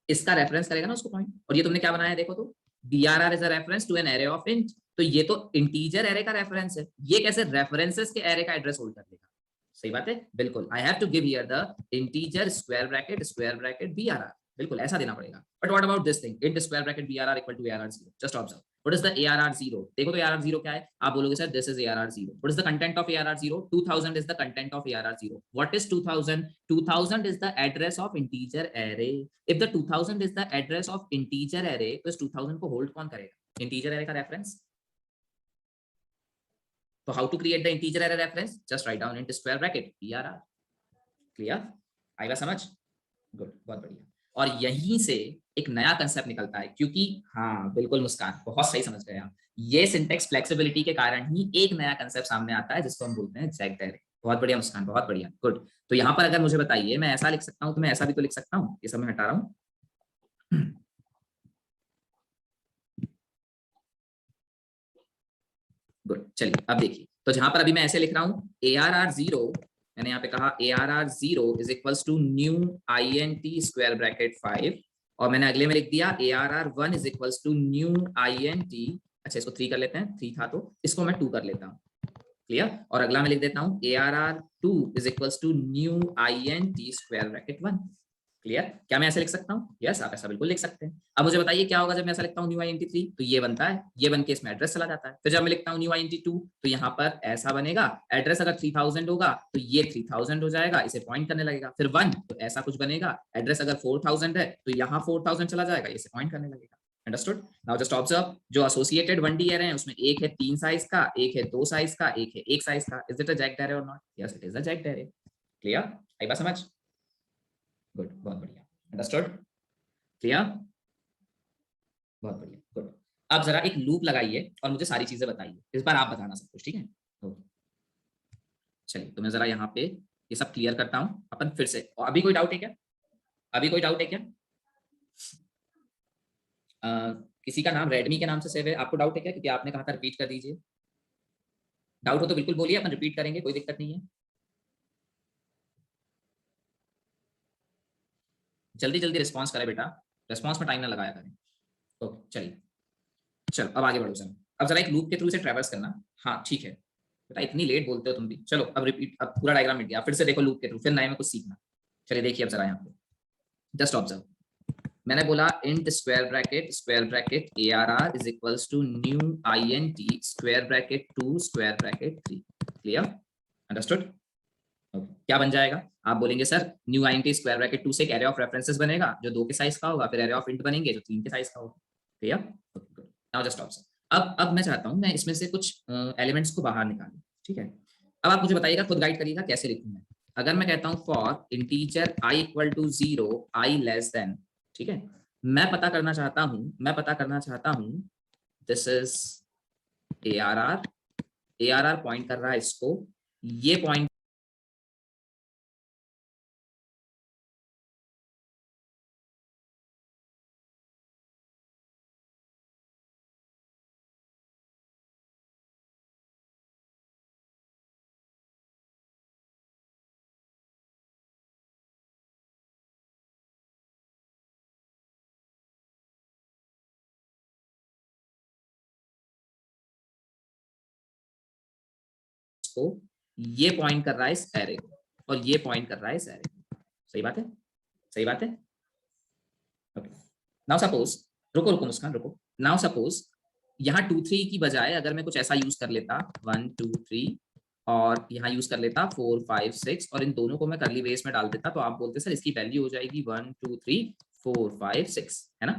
इसका रेफरेंस करेगा ना उसको पॉइंट। और ये तुमने क्या बनाया देखो तो, BRR is a reference to an array of int. तो ये तो इंटीजर एरे का रेफरेंस है, ये कैसे रेफरेंसेस के एरे का एड्रेस होल्ड कर लेगा? सही बात है, बिल्कुल। I have to give here the integer square bracket BRR, बिल्कुल ऐसा देना पड़ेगा। But what about this thing, int square bracket BRR equal to ARR 0, just observe what is the ARR 0। देखो तो ARR 0 क्या है, आप बोलोगे sir this is ARR 0। What is the content of ARR 0, 2000 is the content of ARR 0। What is 2000, 2000 is the address of integer array. If the 2000 is the address of integer array, तो इस 2000 को होल्ड कौन करेगा, इंटीजर एरे का reference. So how to create the integer array reference? Just write down int square bracket BRR. Clear? आएगा समझ? गुड, बहुत बढ़िया। और यहीं से एक नया कंसेप्ट निकलता है, क्योंकि हाँ बिल्कुल मुस्कान, बहुत सही समझ गए आप। ये सिंटेक्स फ्लेक्सिबिलिटी के कारण ही एक नया कंसेप्ट सामने आता है जिसको हम बोलते हैं जैक्ड एरे। बहुत बढ़िया मुस्कान, बहुत बढ़िया, गुड। तो यहाँ पर अगर मुझे बताइए मैं ऐसा लिख सकता हूँ तो मैं ऐसा भी तो लिख सकता हूँ, ये सब मैं हटा रहा हूँ। गुड, चलिए अब देखिए, तो जहां पर अभी मैं ऐसे लिख रहा हूँ ARR 0, मैंने यहाँ पे कहा ARR 0 is equals to new INT square bracket 5, और मैंने अगले में लिख दिया ARR 1 is equals to new INT, अच्छा इसको 3 कर लेते हैं, 3 था तो इसको मैं 2 कर लेता हूँ। क्लियर? और अगला मैं लिख देता हूँ ARR 2 is equals to new INT square bracket 1। Clear? क्या मैं ऐसे लिख सकता हूँ? यस, आप ऐसा बिल्कुल लिख सकते हैं। अब मुझे बताइए क्या होगा जब मैं ऐसा लिखता हूँ न्यू INT3, तो ये बनता है, ये बन के इसमें एड्रेस चला जाता है। फिर जब मैं लिखता हूँ न्यू INT2, तो यहाँ पर ऐसा बनेगा, एड्रेस अगर 3000 होगा तो ये 3000 हो जाएगा, इसे पॉइंट करने लगेगा। फिर 1 तो ऐसा कुछ बनेगा, एड्रेस अगर 4000 है तो यहाँ 4000 चला जाएगा, इसे पॉइंट करने लगेगा। अंडरस्टूड? नाउ जस्ट ऑब्जर्व, जो एसोसिएटेड 1D एरे हैं उसमें एक है 3 साइज का, एक है 2 साइज का, एक है 1 साइज का। Is it a jagged array और not? Yes, it is a jagged array. Clear? आई बात समझ? गुड, बहुत बढ़िया। अंडरस्टूड? क्लियर? बहुत बढ़िया, गुड। अब जरा एक लूप लगाइए और मुझे सारी चीजें बताइए, इस बार आप बताना सब कुछ, ठीक है? ओके, चलिए तो मैं जरा यहाँ पे ये सब क्लियर करता हूँ अपन फिर से। और अभी कोई डाउट है क्या? अभी कोई डाउट है क्या? किसी का नाम रेडमी के नाम से सेव है, आपको डाउट है क्या? क्योंकि आपने कहा था रिपीट कर दीजिए। डाउट हो तो बिल्कुल बोलिए, अपन रिपीट करेंगे, कोई दिक्कत नहीं है। जल्दी जल्दी रिस्पॉन्स करें बेटा, रिस्पॉन्स में टाइम ना लगाया करें। ओके चलिए, चलो अब आगे बढ़ो सर। अब जरा एक लूप के थ्रू से ट्रेवर्स करना। हाँ ठीक है बेटा, इतनी लेट बोलते हो तुम भी। चलो अब रिपीट, अब पूरा डायग्राम मिट गया, फिर से देखो लूप के थ्रू, फिर नए में कुछ सीखना। चलिए देखिए अब जरा यहाँ पे जस्ट ऑब्जर्व, मैंने बोला int square bracket ARR is equals to new INT square bracket 2 square bracket 3। Clear? Understood? क्या बन जाएगा? आप बोलेंगे sir new INT square bracket 2 से एक एरे ऑफ रेफरेंसेस बनेगा जो 2 के साइज का होगा, फिर एरे ऑफ इंट बनेंगे जो 3 के साइज का होगा। Clear? Good, now just observe, अब मैं चाहता हूं मैं इसमें से कुछ एलिमेंट्स को बाहर निकालूं, ठीक है? अब आप मुझे बताइएगा, खुद गाइड करिएगा कैसे लिखूं मैं। अगर मैं कहता हूं for integer I equal to 0 I less than, ठीक है, मैं पता करना चाहता हूं दिस इज ARR पॉइंट कर रहा है इसको, ये पॉइंट को, ये पॉइंट कर रहा है इस एरे को, और ये पॉइंट कर रहा है इस एरे को। सही बात है? सही बात है? ओके, नाउ सपोज, रुको रुको मुस्कान रुको, नाउ सपोज यहाँ 2 3 की बजाय अगर मैं कुछ ऐसा यूज कर लेता 1 2 3, और यहाँ यूज कर लेता 4 5 6, और इन दोनों को मैं करली ब्रेस में डाल देता, तो आप बोलते सर इसकी वैल्यू हो जाएगी 1 2 3 4 5 6, है ना?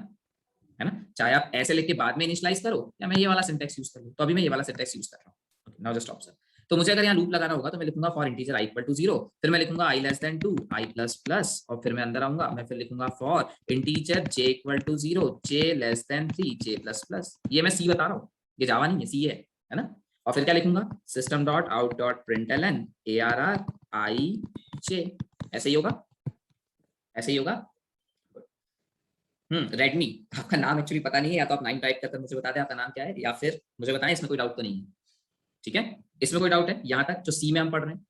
है ना? चाहे आप ऐसे लिख के बाद में इनिशियलाइज करो या मैं ये वाला सिंटेक्स यूज करूँ, तो अभी मैं ये वाला सिंटेक्स यूज कर रहा हूँ। नाउ जस्ट ऑब्जर्व, तो मुझे अगर यहाँ लूप लगाना होगा तो मैं लिखूंगा for integer I equal to 0, फिर मैं लिखूंगा I less than 2 I plus plus, और फिर मैं अंदर आऊंगा, मैं फिर लिखूंगा for integer J equal to 0 J less than 3 J plus plus. ये मैं सी बता रहा हूँ, ये जावा नहीं है, सी है ना? और फिर क्या लिखूंगा, system dot out dot println ARR I J, ऐसे ही होगा, ऐसे ही होगा। रेडमी, आपका नाम एक्चुअली पता नहीं है, या तो आप 9 टाइप करके मुझे बता दें आपका नाम क्या है, या फिर मुझे बताएं, इसमें कोई डाउट तो नहीं है? ठीक है, इसमें कोई डाउट है यहाँ तक जो सी में हम पढ़ रहे हैं?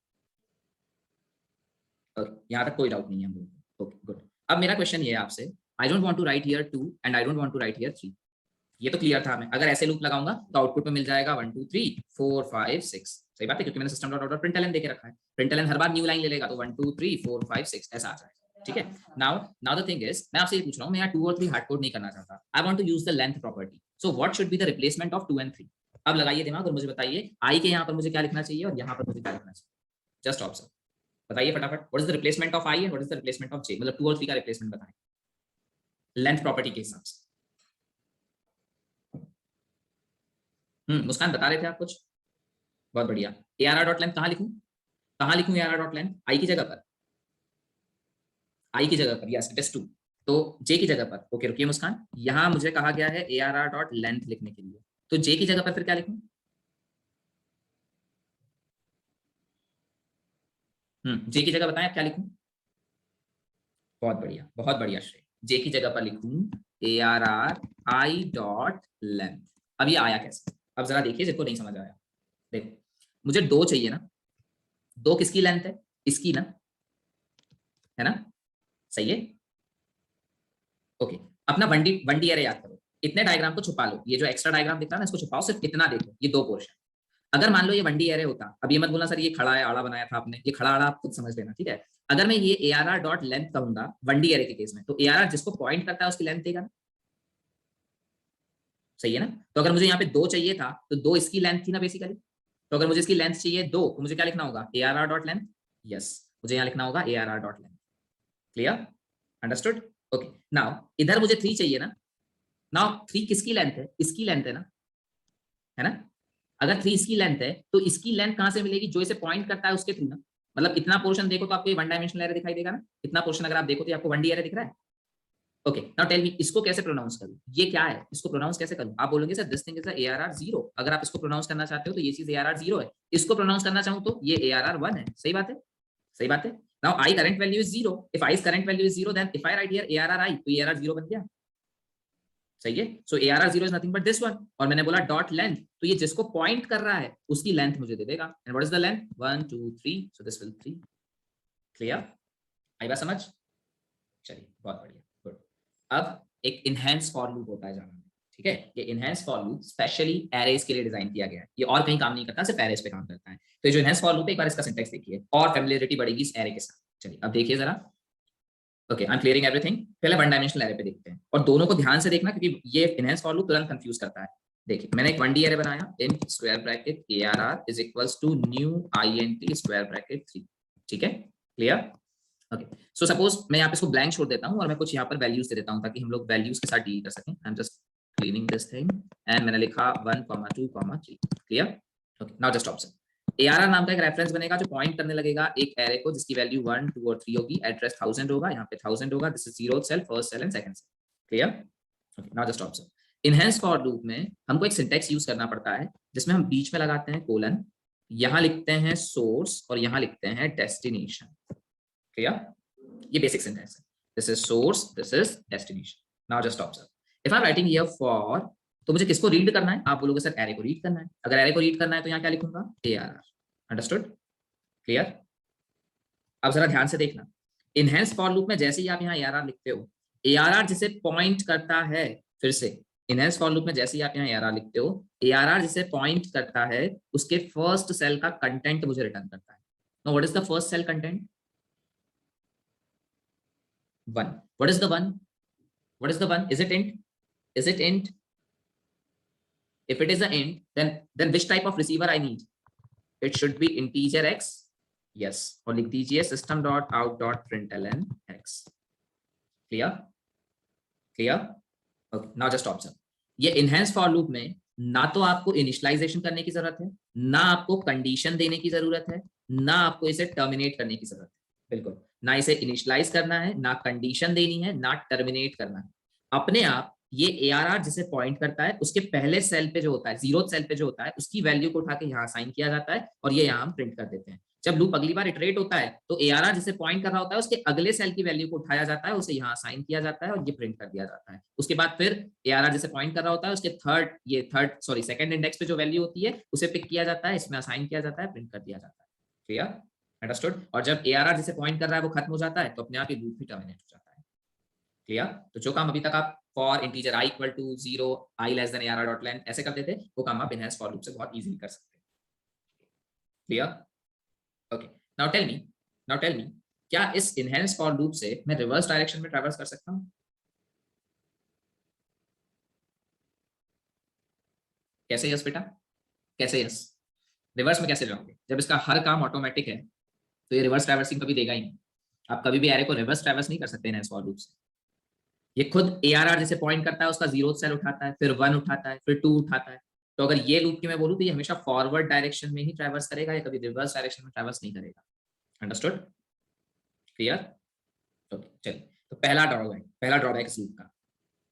और यहाँ तक कोई डाउट नहीं है हम लोगों को? Okay good. अब मेरा क्वेश्चन ये है आपसे, I don't want to write here 2 and I don't want to write here 3, ये तो क्लियर था हमें। अगर ऐसे लूप लगाऊंगा तो आउटपुट में मिल जाएगा 1 2 3 4 5 6। सही बात है, क्योंकि मैंने सिस्टम डॉट आउट प्रिंटलन देके रखा है। प्रिंटलन हर बार न्यू लाइन ले लेगा तो 1 2 3 4 5 6 ऐसा आ जाएगा। ठीक है, नाउ द थिंग इज, मैं आपसे ये पूछ रहा हूँ, मैं यहाँ 2 और 3 हार्ड कोड नहीं करना चाहता। I want to use the length property, so what should be the replacement of 2 and 3। अब लगाइए दिमाग और मुझे बताइए आई के यहाँ पर मुझे क्या लिखना चाहिए और यहाँ पर मुझे क्या लिखना चाहिए। जस्ट ऑब्जर्व, बताइए फटाफट, what is the replacement of I and what is the replacement of J, मतलब 2 और 3 का रिप्लेसमेंट बताएं लेंथ प्रॉपर्टी के हिसाब से। मुस्कान बता रहे थे आप कुछ, बहुत बढ़िया। ARR डॉट लेंथ कहाँ लिखूं, कहाँ लिखूं ARR डॉट लेंथ, आई की जगह पर, आई की जगह पर, यस इट इज 2, तो जे की जगह पर। ओके रुकिए मुस्कान, यहाँ मुझे कहा गया है ARR डॉट लेंथ लिखने के लिए, तो जे की जगह पर फिर क्या लिखूं। जे की जगह बताएं आप क्या लिखूं। बहुत बढ़िया श्रेय, जे की जगह पर लिखूं ARR आई डॉट लेंथ। अब ये आया कैसे, अब जरा देखिए जिसको नहीं समझ आया। देखो मुझे 2 चाहिए ना, 2 किसकी लेंथ है, इसकी ना, है ना, सही है। ओके, अपना 1D एरे याद करो, इतने डायग्राम को छुपा लो, ये जो एक्स्ट्रा डायग्राम दिख रहा है ना इसको छुपाओ, सिर्फ इतना देखो, ये 2 पोर्शन। अगर मान लो ये 1D एरे होता, अब ये मत बोलना सर ये खड़ा है आड़ा बनाया था आपने, ये खड़ा आड़ा आप खुद समझ लेना, ठीक है। अगर मैं ये ARR डॉट लेंथ कहूंगा 1D एरे के केस में, तो ARR जिसको पॉइंट करता है उसकी लेंथ देगा ना, सही है ना। तो अगर मुझे यहाँ पे 2 चाहिए था तो 2 इसकी लेंथ थी ना बेसिकली, तो अगर मुझे इसकी लेंथ चाहिए 2 तो मुझे क्या लिखना होगा ARR डॉट लेंथ, यस मुझे यहाँ लिखना होगा ARR dot length. Clear, understood. Okay, now इधर मुझे 3 चाहिए ना, नाउ 3 किसकी लेंथ है, इसकी लेंथ है ना। अगर 3 इसकी लेंथ है तो इसकी लेंथ कहां से मिलेगी, जो इसे पॉइंट करता है उसके थ्रू ना। मतलब इतना पोर्शन देखो तो आपको ये 1 डायमेंशनल एरे दिखाई देगा ना, इतना पोर्शन अगर आप देखो तो आपको 1D एरे दिख रहा है। ओके, नाउ टेल मी इसको कैसे प्रोनाउंस करूं, ये क्या है, इसको प्रोनाउंस कैसे करूं। आप बोलोगे sir this thing is ARR 0, अगर आप इसको प्रोनाउंस करना चाहते हो तो ये चीज ARR 0 है, इसको प्रोनाउंस करना चाहूं तो ये ARR 1 है। सही बात है, सही बात है। Now i current value is 0, if i current value is 0 then if I write here ARR i, तो ARR 0 बन गया, सही है। So ARR 0 is nothing but this one, और मैंने बोला डॉट लेंथ, तो ये जिसको पॉइंट कर रहा है उसकी लेंथ मुझे दे देगा, and what is the length 1 2 3, so this will 3। Clear, आई बात समझ, चलिए बहुत बढ़िया, गुड। अब एक इनहेंस फॉर लूप होता है जावा में, ठीक है। ये enhance for loop specially arrays के लिए डिजाइन किया गया है, ये और कहीं काम नहीं करता, सिर्फ एरेज पे काम करता है। तो ये जो इनहेंस फॉर लूप है, एक बार इसका सिंटैक्स देखिए और फैमिलियरिटी बढ़ेगी इस एरे के साथ। चलिए अब देखिए जरा, okay I am clearing everything. पहले 1 डायमेंशनल एरे पे देखते हैं, और दोनों को ध्यान से देखना क्योंकि ये इनहेंस फॉर लूप तुरंत कंफ्यूज करता है। देखिए मैंने एक 1D एरे बनाया, int square bracket ARR is equals to new INT square bracket 3, ठीक है, क्लियर। ओके, सो सपोज मैं यहाँ पे इसको ब्लैंक छोड़ देता हूँ और मैं कुछ यहाँ पर वैल्यूज दे देता हूँ ताकि हम लोग वैल्यूज के साथ डील कर सकें। I am just cleaning this thing and मैंने लिखा 1 2 3, clear. Okay, now just observe, ARR नाम का एक रेफरेंस बनेगा जो पॉइंट करने लगेगा एक एरे को जिसकी वैल्यू 1 2 और 3 होगी, एड्रेस 1000 होगा, यहाँ पे 1000 होगा, this is zeroth cell, first cell and second cell, clear. Okay, now just observe, enhance for loop में हमको एक सिंटैक्स यूज करना पड़ता है जिसमें हम बीच में लगाते हैं कोलन, यहाँ लिखते हैं सोर्स और यहाँ लिखते हैं डेस्टिनेशन, क्लियर। ये बेसिक सिंटैक्स है, this is source, this is destination. Now just observe, if I am writing here for, तो मुझे किसको रीड करना है, आप बोलोगे सर एरे को रीड करना है। अगर एरे को रीड करना है तो यहाँ क्या लिखूंगा ARR, अंडरस्टूड, क्लियर। अब जरा ध्यान से देखना, इनहेंस फॉर लूप में जैसे ही आप यहाँ ARR लिखते हो, ARR जिसे पॉइंट करता है, फिर से इनहेंस फॉर लूप में जैसे ही आप यहाँ ARR लिखते हो, ARR जिसे पॉइंट करता है उसके फर्स्ट सेल का कंटेंट मुझे रिटर्न करता है। Now what is the first cell content, 1। What is the 1? What is the 1? Is it int? Is it int? If it is an int, then which type of receiver I need? It should be integer x. Yes. और लिख दीजिए system dot out dot println x. Clear? Clear? Okay. Now just observe. ये enhance for loop में ना तो आपको इनिशियलाइजेशन करने की जरूरत है, ना आपको कंडीशन देने की जरूरत है, ना आपको इसे टर्मिनेट करने की जरूरत है। बिल्कुल, ना इसे इनिशियलाइज करना है, ना कंडीशन देनी है, ना टर्मिनेट करना है। अपने आप ये ARR जिसे पॉइंट करता है उसके पहले सेल पे जो होता है, जीरोथ सेल पे जो होता है, उसकी वैल्यू को उठा के यहाँ साइन किया जाता है और ये यहाँ हम प्रिंट कर देते हैं। जब लूप अगली बार इटरेट होता है तो ARR जिसे पॉइंट कर रहा होता है उसके अगले सेल की वैल्यू को उठाया जाता है, उसे यहाँ साइन किया जाता है और ये प्रिंट कर दिया जाता है। उसके बाद फिर ARR जिसे पॉइंट कर रहा होता है उसके सेकंड इंडेक्स पे जो वैल्यू होती है उसे पिक किया जाता है, इसमें असाइन किया जाता है, प्रिंट कर दिया जाता है। Clear, understood. और जब ARR जिसे पॉइंट कर रहा है वो खत्म हो जाता है तो अपने आप ये लूप भी टर्मिनेट हो जाता है। क्लियर। तो जो काम अभी तक आप for integer i equal to 0 i less than ARR dot length ऐसे करते थे, वो काम आप इनहेंस फॉर लूप से बहुत इजीली कर सकते हैं। Clear? Okay, now tell me क्या इस इनहेंस फॉर लूप से मैं रिवर्स डायरेक्शन में ट्रैवर्स कर सकता हूं? कैसे यस बेटा, कैसे यस? रिवर्स में कैसे जाओगे जब इसका हर काम ऑटोमेटिक है? तो ये रिवर्स ट्रैवर्सिंग कभी देगा ही नहीं। आप कभी भी एरे को रिवर्स ट्रैवर्स नहीं कर सकते इनहेंस फॉर लूप से। ये खुद ARR जैसे पॉइंट करता है, उसका 0th सेल उठाता है, फिर 1 उठाता है, फिर 2 उठाता है। तो अगर ये लूप की मैं बोलूं तो ये हमेशा फॉरवर्ड डायरेक्शन में ही ट्रैवर्स करेगा, या कभी रिवर्स डायरेक्शन में ट्रैवर्स नहीं करेगा। अंडरस्टूड? क्लियर? ओके, चलिए। तो पहला ड्रॉबैक इस लूप का,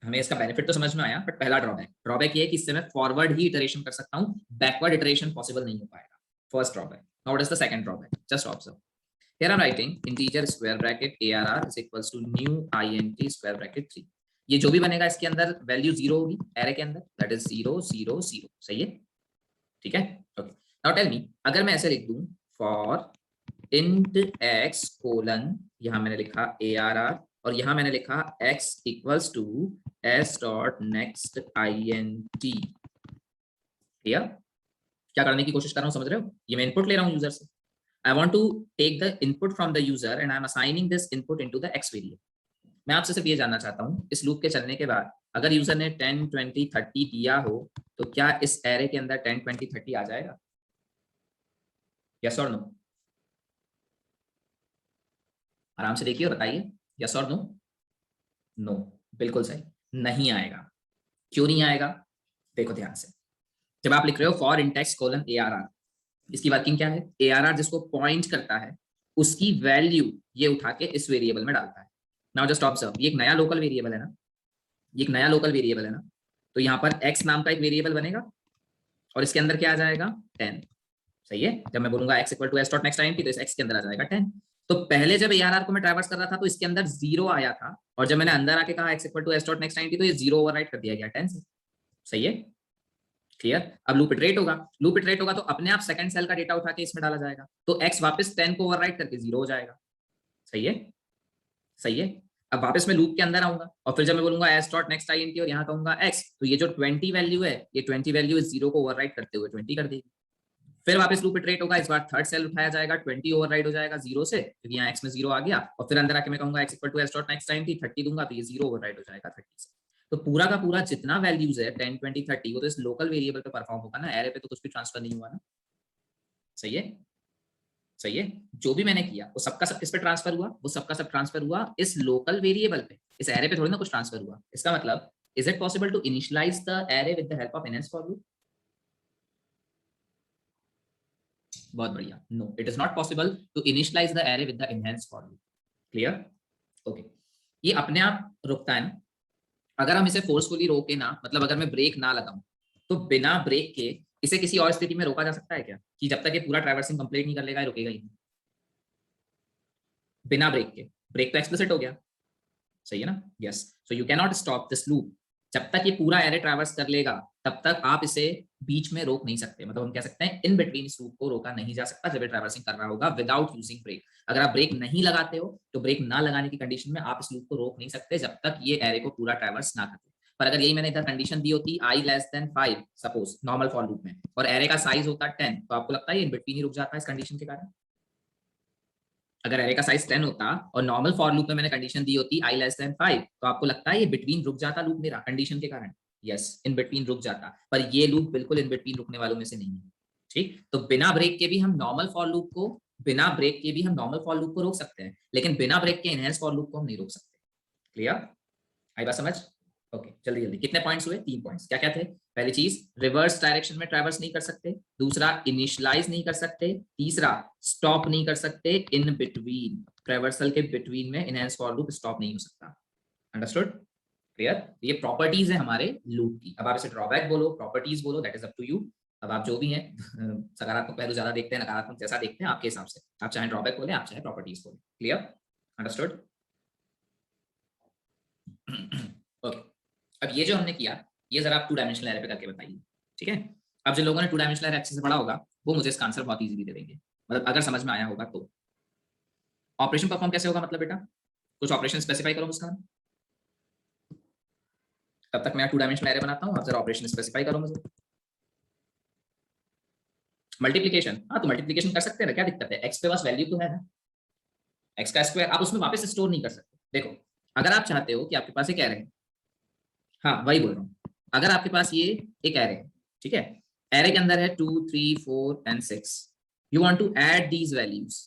हमें इसका बेनिफिट तो समझ में आया, बट पहला ड्रॉबैक ये है कि इससे मैं फॉरवर्ड ही इटरेशन कर सकता हूं, बैकवर्ड इटरेशन पॉसिबल नहीं हो पाएगा। First drawback. Now what is the second drawback? Just observe, here I'm writing integer square bracket ARR is equals to new int square bracket 3। ये जो भी बनेगा इसके अंदर वैल्यू 0 होगी एरे के अंदर, दैट इज 0 0 0। सही है? ठीक है, ओके। नाउ टेल मी, अगर मैं ऐसे लिख दूं फॉर int x कोलन, यहां मैंने लिखा ARR और यहां मैंने लिखा x equals to s dot next int। Clear? क्या करने की कोशिश कर रहा हूं, समझ रहे हो? ये मैं इनपुट ले रहा हूं यूजर से। I want to take the input from the user and I'm assigning this input into the x variable। मैं आपसे सिर्फ ये जानना चाहता हूँ, इस लूप के चलने के बाद अगर यूजर ने 10 20 30 दिया हो तो क्या इस एरे के अंदर 10 20 30 आ जाएगा? यस और नो? आराम से देखिए और बताइए, यस और नो? नो, बिल्कुल सही, नहीं आएगा। क्यों नहीं आएगा? देखो ध्यान से, जब आप लिख रहे हो फॉर इंटेक्स कोलन ARR, इसकी वर्किंग क्या है? ARR जिसको पॉइंट करता है उसकी वैल्यू ये उठा के इस वेरिएबल में डालता है। नाउ जस्ट ऑब्जर्व, ये एक नया लोकल वेरिएबल है ना, ये एक नया लोकल वेरिएबल है ना, तो यहाँ पर x नाम का एक वेरिएबल बनेगा और इसके अंदर क्या आ जाएगा? 10। सही है? जब मैं बोलूंगा x equal to s dot next int, तो इस x के अंदर आ जाएगा 10। तो पहले जब ARR को मैं ट्रैवर्स कर रहा था तो इसके अंदर 0 आया था, और जब मैंने अंदर आके कहा x equal to s dot next int, तो ये 0 ओवरराइट कर दिया गया 10 से। सही है? क्लियर? अब लूप इटरेट होगा तो अपने आप सेकंड सेल का डेटा उठा के इसमें डाला जाएगा, तो x वापस 10 को ओवरराइट करके 0 हो जाएगा। सही है? सही है? अब वापस मैं लूप के अंदर आऊंगा और फिर जब मैं बोलूंगा s डॉट नेक्स्ट int और यहाँ कहूंगा x, तो ये जो 20 वैल्यू है, ये 20 वैल्यू इस 0 को ओवरराइट करते हुए 20 कर देगी। फिर वापस लूप इटरेट होगा, इस बार थर्ड सेल उठाया जाएगा, 20 ओवरराइड हो जाएगा 0 से, क्योंकि यहाँ x में 0 आ गया, और फिर अंदर आके मैं कहूंगा x equal to s dot next int 30 दूंगा, तो ये 0 ओवरराइड हो जाएगा 30 से। तो पूरा का पूरा जितना वैल्यूज है 10 20 30, वो तो इस लोकल वेरिएबल पे परफॉर्म होगा ना, एरे पे तो कुछ भी ट्रांसफर नहीं हुआ ना। सही है? सही है? जो भी मैंने किया वो सबका सब किस पे ट्रांसफर हुआ? वो सबका सब ट्रांसफर हुआ इस लोकल वेरिएबल पे, इस एरे पे थोड़ी ना कुछ ट्रांसफर हुआ। इसका मतलब, is it possible to initialise the array with the help of enhance for loop? बहुत बढ़िया, no, it is not possible to initialise the array with the enhance for loop. Clear? Okay, ये अपने आप रुकता है ना, अगर हम इसे फोर्सफुली रोके ना, मतलब अगर मैं ब्रेक ना लगाऊं, तो बिना ब्रेक के इसे किसी और स्थिति में रोका जा सकता है क्या, कि जब तक ये पूरा ट्रैवर्सिंग कंप्लीट नहीं कर लेगा ये रुकेगा ही नहीं? बिना ब्रेक के, ब्रेक तो एक्सप्लिसिट हो गया। सही है ना? Yes, so you can not stop this loop. जब तक ये पूरा एरे ट्रैवर्स कर लेगा तब तक आप इसे बीच में रोक नहीं सकते, मतलब हम कह सकते हैं इन बिटवीन इस लूप को रोका नहीं जा सकता जब ये ट्रैवर्सिंग कर रहा होगा विदाउट यूजिंग ब्रेक। अगर आप ब्रेक नहीं लगाते हो तो ब्रेक ना लगाने की कंडीशन में आप इस लूप को रोक नहीं सकते जब तक ये एरे को पूरा ट्रैवर्स ना करे। पर अगर यही मैंने इधर कंडीशन दी होती i less then 5 suppose normal for loop में, और एरे का साइज होता 10, तो आपको लगता है ये इन बिटवीन ही रुक जाता है इस कंडीशन के कारण? अगर एरे का साइज 10 होता और नॉर्मल फॉर लूप में मैंने कंडीशन दी होती i लेस देन 5, तो आपको लगता है ये बिटवीन रुक जाता लूप मेरा कंडीशन के कारण? यस, इन बिटवीन रुक जाता, पर ये लूप बिल्कुल इन बिटवीन रुकने वालों में से नहीं है। ठीक, तो बिना ब्रेक के भी हम नॉर्मल फॉर लूप को, रोक सकते हैं, लेकिन बिना ब्रेक के इनहेंस फॉर लूप को हम नहीं रोक सकते। क्लियर? आई बात समझ? ओके, जल्दी जल्दी, कितने पॉइंट्स हुए? 3 पॉइंट्स। क्या क्या थे? पहली चीज, रिवर्स डायरेक्शन में ट्रैवर्स नहीं कर सकते। दूसरा, इनिशियलाइज नहीं कर सकते। तीसरा, स्टॉप नहीं कर सकते इन बिटवीन, ट्रैवर्सल के बिटवीन में इनहेंस फॉर लूप स्टॉप नहीं हो सकता। अंडरस्टूड? क्लियर? ये प्रॉपर्टीज है हमारे लूप की। अब आप इसे ड्रॉबैक बोलो, प्रॉपर्टीज बोलो, that is up to you. अब आप जो भी हैं, सकारात्मक पहलू ज्यादा देखते हैं, नकारात्मक जैसा देखते हैं आपके हिसाब से, आप चाहे ड्रॉबैक बोले, आप चाहे प्रॉपर्टीज बोले। क्लियर? अंडरस्टूड? ओके, अब ये जो हमने किया, ये जरा आप 2 डायमेंशनल एरे पे करके बताइए। ठीक है? अब जिन लोगों ने 2 डायमेंशनल एरे अच्छे से पढ़ा होगा वो मुझे इसका आंसर बहुत इजीली दे देंगे, मतलब अगर समझ में आया होगा तो। ऑपरेशन परफॉर्म कैसे होगा, मतलब बेटा कुछ ऑपरेशन स्पेसिफाई करो उसका। तब तक मैं 2 डायमेंशनल एरे बनाता हूँ, आप जरा ऑपरेशन स्पेसिफाई करो मुझे। मल्टीप्लीकेशन, हाँ तो मल्टीप्लीकेशन कर सकते हैं ना, क्या दिक्कत है, एक्स पे पास वैल्यू तो है ना, एक्स का स्क्वायर आप उसमें वापस स्टोर नहीं कर सकते। देखो अगर आप चाहते हो कि आपके पास एक एरे है, हाँ वही बोल रहा हूँ, अगर आपके पास ये एक एरे है, ठीक है, एरे के अंदर है 2 3 4 and 6, you want to add these values,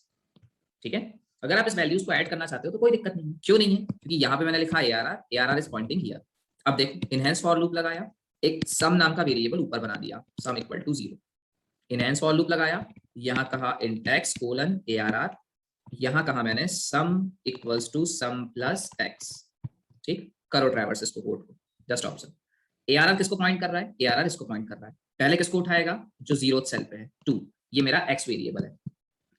ठीक है, अगर आप इस वैल्यूज को ऐड करना चाहते हो तो कोई दिक्कत नहीं है, क्यों नहीं है, क्योंकि यहाँ पे मैंने लिखा ARR इज पॉइंटिंग हियर। अब देखो इनहेंस फॉर लूप लगाया, एक सम नाम का वेरिएबल ऊपर बना दिया, sum equal to 0, enhance for loop लगाया, यहाँ कहा int x कोलन ARR, यहाँ कहा मैंने sum equals to sum plus x, ठीक, करो ट्रैवर्स इसको कोड को, जस्ट ऑब्जर्व, ARR किसको पॉइंट कर रहा है, ARR इसको पॉइंट कर रहा है, पहले किसको उठाएगा, जो 0th सेल पे है 2, ये मेरा x वेरिएबल है,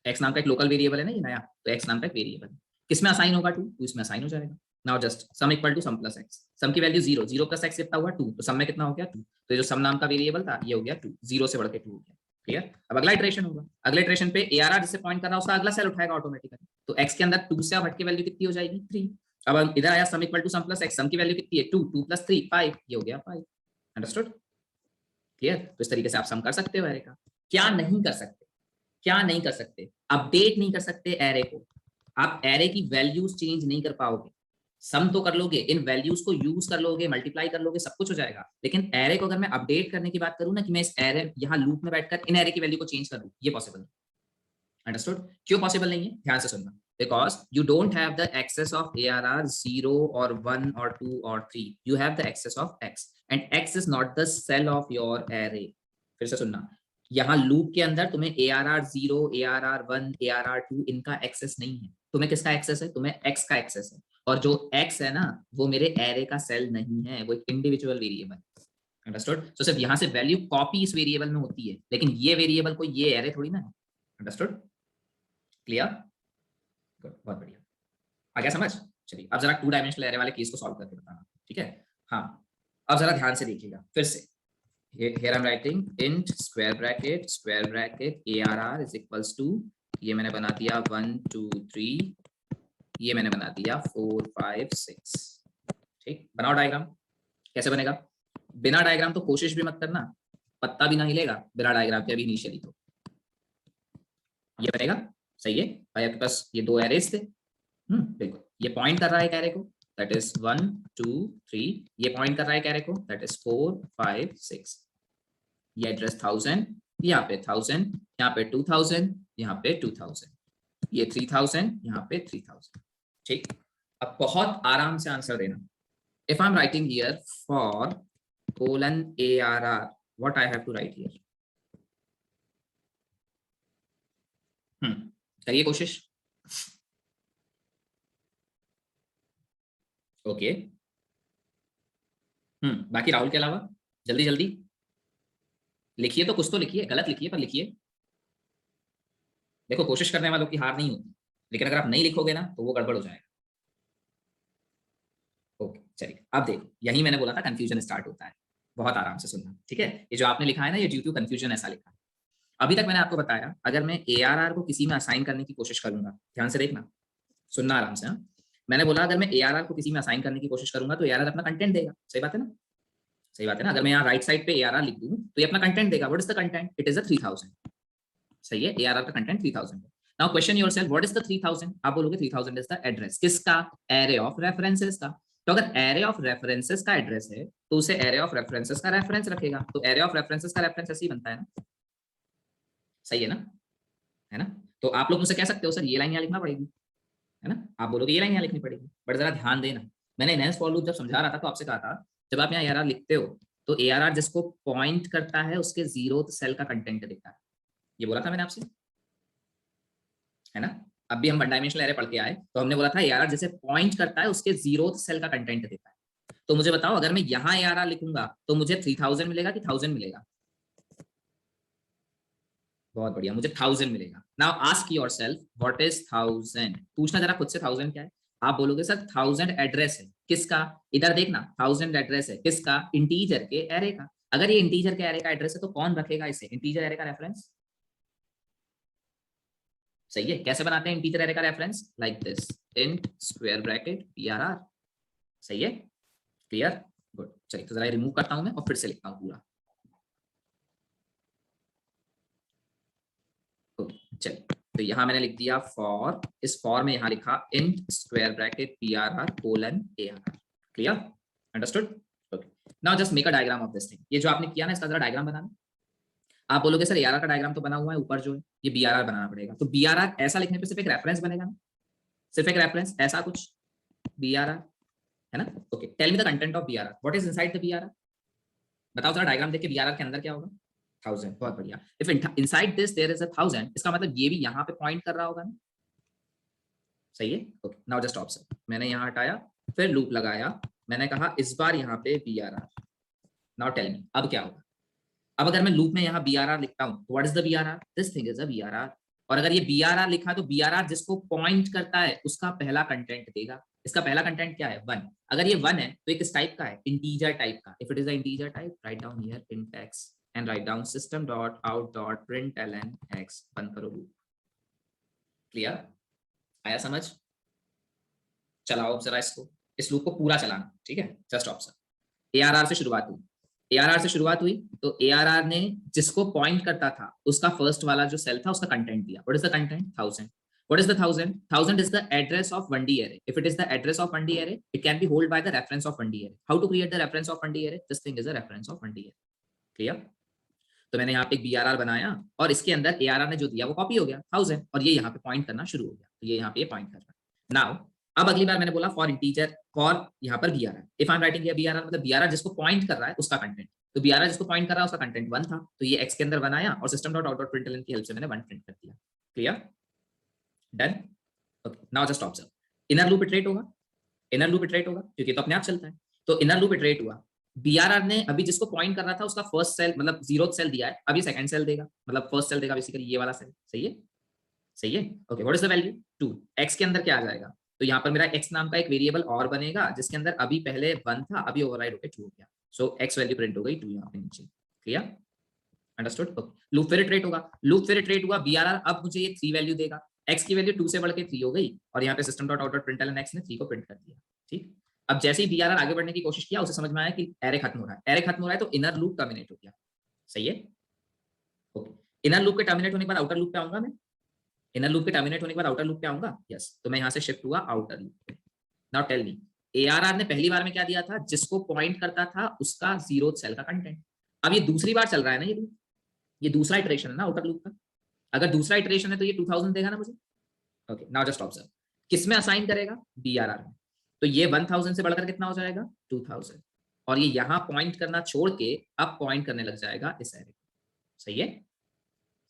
x नाम का एक लोकल वेरिएबल है ना ये नया, तो x नाम का एक वेरिएबल है, किसमें असाइन होगा 2, तो इसमें असाइन हो जाएगा। Now just sum equal to sum plus x, sum की वैल्यू 0, 0 प्लस x कितना हुआ 2, तो सम में कितना हो गया 2, तो ये जो सम नाम का वेरिएबल था ये हो गया 2, 0 से बढ़ के 2 हो गया, क्लियर। अब अगला इटरेशन होगा, अगले इटरेशन पे ARR जिससे पॉइंट कर रहा है उसका अगला सेल उठाएगा ऑटोमेटिकली, तो x के अंदर 2 से अब हट के वैल्यू कितनी हो जाएगी 3, अब इधर आया sum equal to sum plus x, sum की वैल्यू कितनी है 2, 2 प्लस 3 5, ये हो गया 5, अंडरस्टूड, क्लियर। तो इस तरीके से आप सम कर सकते हो एरे का। क्या नहीं कर सकते, क्या नहीं कर सकते, अपडेट नहीं कर सकते एरे को, आप एरे की वैल्यूज चेंज नहीं कर पाओगे, सम तो कर लोगे, इन वैल्यूज को यूज कर लोगे, मल्टीप्लाई कर लोगे, सब कुछ हो जाएगा, लेकिन एरे को अगर मैं अपडेट करने की बात करूं ना, कि मैं इस एरे यहाँ लूप में बैठकर इन एरे की वैल्यू को चेंज कर दूं, ये पॉसिबल नहीं, अंडरस्टूड, क्यों पॉसिबल नहीं है, ध्यान से सुनना, because you don't have the access of ARR 0 और 1 और 2 और 3, you have the access of x and x is not the cell of your array। फिर से सुनना, यहाँ लूप के अंदर तुम्हें ARR 0 ARR 1 ARR 2 इनका एक्सेस नहीं है, तुम्हें किसका एक्सेस है, तुम्हें x का एक्सेस है, और जो x है ना वो मेरे एरे का सेल नहीं है, वो एक इंडिविजुअल वेरिएबल, अंडरस्टूड। तो सिर्फ यहाँ से वैल्यू कॉपी इस वेरिएबल में होती है, लेकिन ये वेरिएबल को ये एरे थोड़ी ना है, अंडरस्टूड, क्लियर, बहुत बढ़िया, आ गया समझ। चलिए अब जरा 2 डायमेंशनल एरे वाले केस को सॉल्व करके बताना, ठीक है, हाँ अब जरा ध्यान से देखिएगा फिर से, here I'm writing int square bracket ARR is equals to, ये मैंने बना दिया 1 2 3, ये मैंने बना दिया 4 5 6, ठीक, बनाओ डायग्राम, कैसे बनेगा, बिना डायग्राम तो कोशिश भी मत करना, पत्ता भी ना हिलेगा बिना डायग्राम के अभी इनिशियली, तो ये बनेगा, सही है भाई, आपके पास ये 2 एरेज थे, बिल्कुल, ये पॉइंट कर रहा है एक एरे को, दैट इज 1 2 3, ये पॉइंट कर रहा है एक एरे को, दैट इज 4 5 6, ये एड्रेस 1000, यहाँ पे 1000, यहाँ पे 2000, यहाँ पे 2000, ये 3000, यहाँ पे 3000, ठीक। अब बहुत आराम से आंसर देना, if I am writing here for colon ARR, what I have to write here, करिए कोशिश, ओके, बाकी राहुल के अलावा जल्दी जल्दी लिखिए, तो कुछ तो लिखिए, गलत लिखिए पर लिखिए, देखो कोशिश करने वालों की हार नहीं होती, लेकिन अगर आप नहीं लिखोगे ना तो वो गड़बड़ हो जाएगा, ओके चलिए अब देखो, यही मैंने बोला था कंफ्यूजन स्टार्ट होता है, बहुत आराम से सुनना, ठीक है, ये जो आपने लिखा है ना ये ड्यू टू कंफ्यूजन ऐसा लिखा है, अभी तक मैंने आपको बताया अगर मैं ARR को किसी में असाइन करने की कोशिश करूंगा, ध्यान से देखना, सुनना आराम से, मैंने बोला अगर मैं ARR को किसी में असाइन करने की कोशिश करूंगा तो ARR अपना कंटेंट देगा, सही बात है ना, सही बात है ना, अगर मैं यहाँ राइट साइड पे ARR लिख दूं तो ये अपना कंटेंट देगा, what is the content, it is the 3000, सही है, ARR का कंटेंट 3000 है। Now question yourself, what is the 3000, आप बोलोगे 3000 इज द एड्रेस किसका, एरे ऑफ रेफरेंसेस का, तो अगर एरे ऑफ रेफरेंसेस का एड्रेस है तो उसे एरे ऑफ रेफरेंसेस का रेफरेंस रखेगा, तो एरे ऑफ रेफरेंसेस का रेफरेंस ऐसे ही बनता है ना, सही है ना, है ना, तो आप लोग मुझसे कह सकते हो सर ये लाइन यहाँ लिखना पड़ेगी, है ना, आप बोलोगे ये लाइन यहाँ लिखनी पड़ेगी, बट जरा ध्यान देना, मैंने इनहेंस फॉर लूप जब समझा रहा था तो आपसे कहा था जब आप यहाँ ARR लिखते हो तो ARR जिसको पॉइंट करता है उसके 0th सेल का कंटेंट देता है, ये बोला था मैंने आपसे, है ना, अब भी हम 1 डायमेंशनल एरे पढ़ के आए तो हमने बोला था ARR जैसे पॉइंट करता है उसके 0th सेल का कंटेंट देता है, तो मुझे बताओ अगर मैं यहाँ ARR लिखूंगा तो मुझे 3000 मिलेगा कि 1000 मिलेगा, बहुत बढ़िया, मुझे 1000 मिलेगा। Now ask yourself what is 1000, पूछना जरा खुद से 1000 क्या है, आप बोलोगे सर 1000 एड्रेस है किसका, इधर देखना 1000 एड्रेस है किसका, इंटीजर के एरे का, अगर ये इंटीजर के एरे का एड्रेस है तो कौन रखेगा इसे इंटीजर एरे का रेफरेंस, सही है, कैसे बनाते हैं इंटीजर एरे का reference, like this int square bracket ARR, सही है, क्लियर, गुड, चलिए तो जरा रिमूव करता हूं मैं और फिर से लिखता हूं पूरा। चलिए तो यहाँ मैंने लिख दिया फॉर, इस फॉर में यहाँ लिखा int square bracket PRR colon ARR। Clear, understood? Okay, now just make a diagram of this thing. ये जो आपने किया ना इसका जरा डायग्राम बनाना। आप बोलोगे सर ARR का डायग्राम तो बना हुआ है, ऊपर जो है ये BRR बनाना पड़ेगा। तो BRR ऐसा लिखने पे सिर्फ एक रेफरेंस बनेगा ना, सिर्फ एक रेफरेंस, ऐसा कुछ BRR है ना। Okay, tell me the content of BRR, what is inside the BRR। बताओ जरा डायग्राम देख के BRR के अंदर क्या होगा। 1000, बहुत बढ़िया। If inside this there is a 1000, इसका मतलब ये भी यहाँ पे पॉइंट कर रहा होगा ना, सही है। ओके, नाउ जस्ट ऑब्जर्व, मैंने यहाँ हटाया, फिर लूप लगाया, मैंने कहा इस बार यहाँ पे BRR। नाउ टेल मी अब क्या होगा। अब अगर मैं लूप में यहाँ BRR लिखता हूँ, what is the BRR, this thing is a BRR। और अगर ये BRR लिखा तो BRR जिसको पॉइंट करता है उसका पहला कंटेंट देगा। इसका पहला कंटेंट क्या है, 1। अगर ये 1 है तो एक इस टाइप का है, इंटीजर टाइप का। If it is a integer type, write down here int x and write down system dot out dot println x, बंद करो लूप। क्लियर, आया समझ। चलाओ जरा इसको, इस लूप को पूरा चलाना, ठीक है। जस्ट ऑब्जर्व, ARR से शुरुआत हुई, ARR से शुरुआत हुई तो ARR ने जिसको पॉइंट करता था उसका फर्स्ट वाला जो सेल था उसका कंटेंट दिया। What is the content, 1000। What is the 1000? 1000 is the address of 1D array. If it is the address of 1D array, it can be held by the reference of 1D array. How to create the reference of 1D array? This thing is a reference of 1D array. Clear? तो मैंने यहाँ पे एक BRR बनाया और इसके अंदर ARR ने जो दिया वो कॉपी हो गया 1000, और ये यहाँ पे पॉइंट करना शुरू हो गया। तो ये यहाँ पे पॉइंट कर रहा है। नाउ अब अगली बार मैंने बोला फॉर इंटीजर, फॉर यहाँ पर BRR। If I am writing here BRR, मतलब BRR जिसको पॉइंट कर रहा है उसका कंटेंट। तो BRR जिसको पॉइंट कर रहा है उसका कंटेंट 1 था, तो ये x के अंदर बनाया और system dot out dot println की हेल्प से मैंने 1 प्रिंट कर दिया। Clear, done. Okay, now just observe, inner loop iterate होगा, इनर लूप इटरेट होगा क्योंकि तो अपने आप चलता है। तो इनर लूप इटरेट हुआ, BRR ने अभी जिसको पॉइंट कर रहा था उसका फर्स्ट सेल मतलब 0th सेल दिया है, अभी सेकंड सेल देगा, मतलब फर्स्ट सेल देगा बेसिकली ये वाला सेल। सही है, सही है। Okay, what is the value 2, x के अंदर क्या आ जाएगा। तो यहाँ पर मेरा x नाम का एक वेरिएबल और बनेगा जिसके अंदर अभी पहले 1 था, अभी ओवरराइड होकर 2 हो गया। सो x वैल्यू प्रिंट हो गई 2 यहाँ पे नीचे। Clear, understood. लूप फिर इटरेट होगा, लूप फिर इटरेट हुआ, BRR अब मुझे ये 3 वैल्यू देगा, x की वैल्यू 2 से बढ़ के 3 हो गई और यहाँ पे system dot out dot println x ने 3 को प्रिंट कर दिया। ठीक, अब जैसे ही BRR आगे बढ़ने की कोशिश किया उसे समझ में आया कि एरे खत्म हो रहा है, एरे खत्म हो रहा है तो इनर लूप टर्मिनेट हो गया। सही है, ओके। इनर लूप के टर्मिनेट होने के बाद आउटर लूप पे आऊंगा मैं, इनर लूप के टर्मिनेट होने के बाद आउटर लूप पे आऊंगा। यस, तो मैं यहाँ से शिफ्ट हुआ आउटर लूप पे। नाउ टेल मी, ARR ने पहली बार में क्या दिया था, जिसको पॉइंट करता था उसका 0th सेल का कंटेंट। अब ये दूसरी बार चल रहा है ना, ये दूसरा इटरेशन है ना आउटर लूप का। अगर दूसरा इटरेशन है तो ये 2000 देगा ना मुझे। ओके, नाउ जस्ट ऑब्जर्व, किस में असाइन करेगा, BRR में। तो ये 1000 से बढ़कर कितना हो जाएगा 2000, और ये यहाँ पॉइंट करना छोड़ के अब पॉइंट करने लग जाएगा इस एरे। सही है,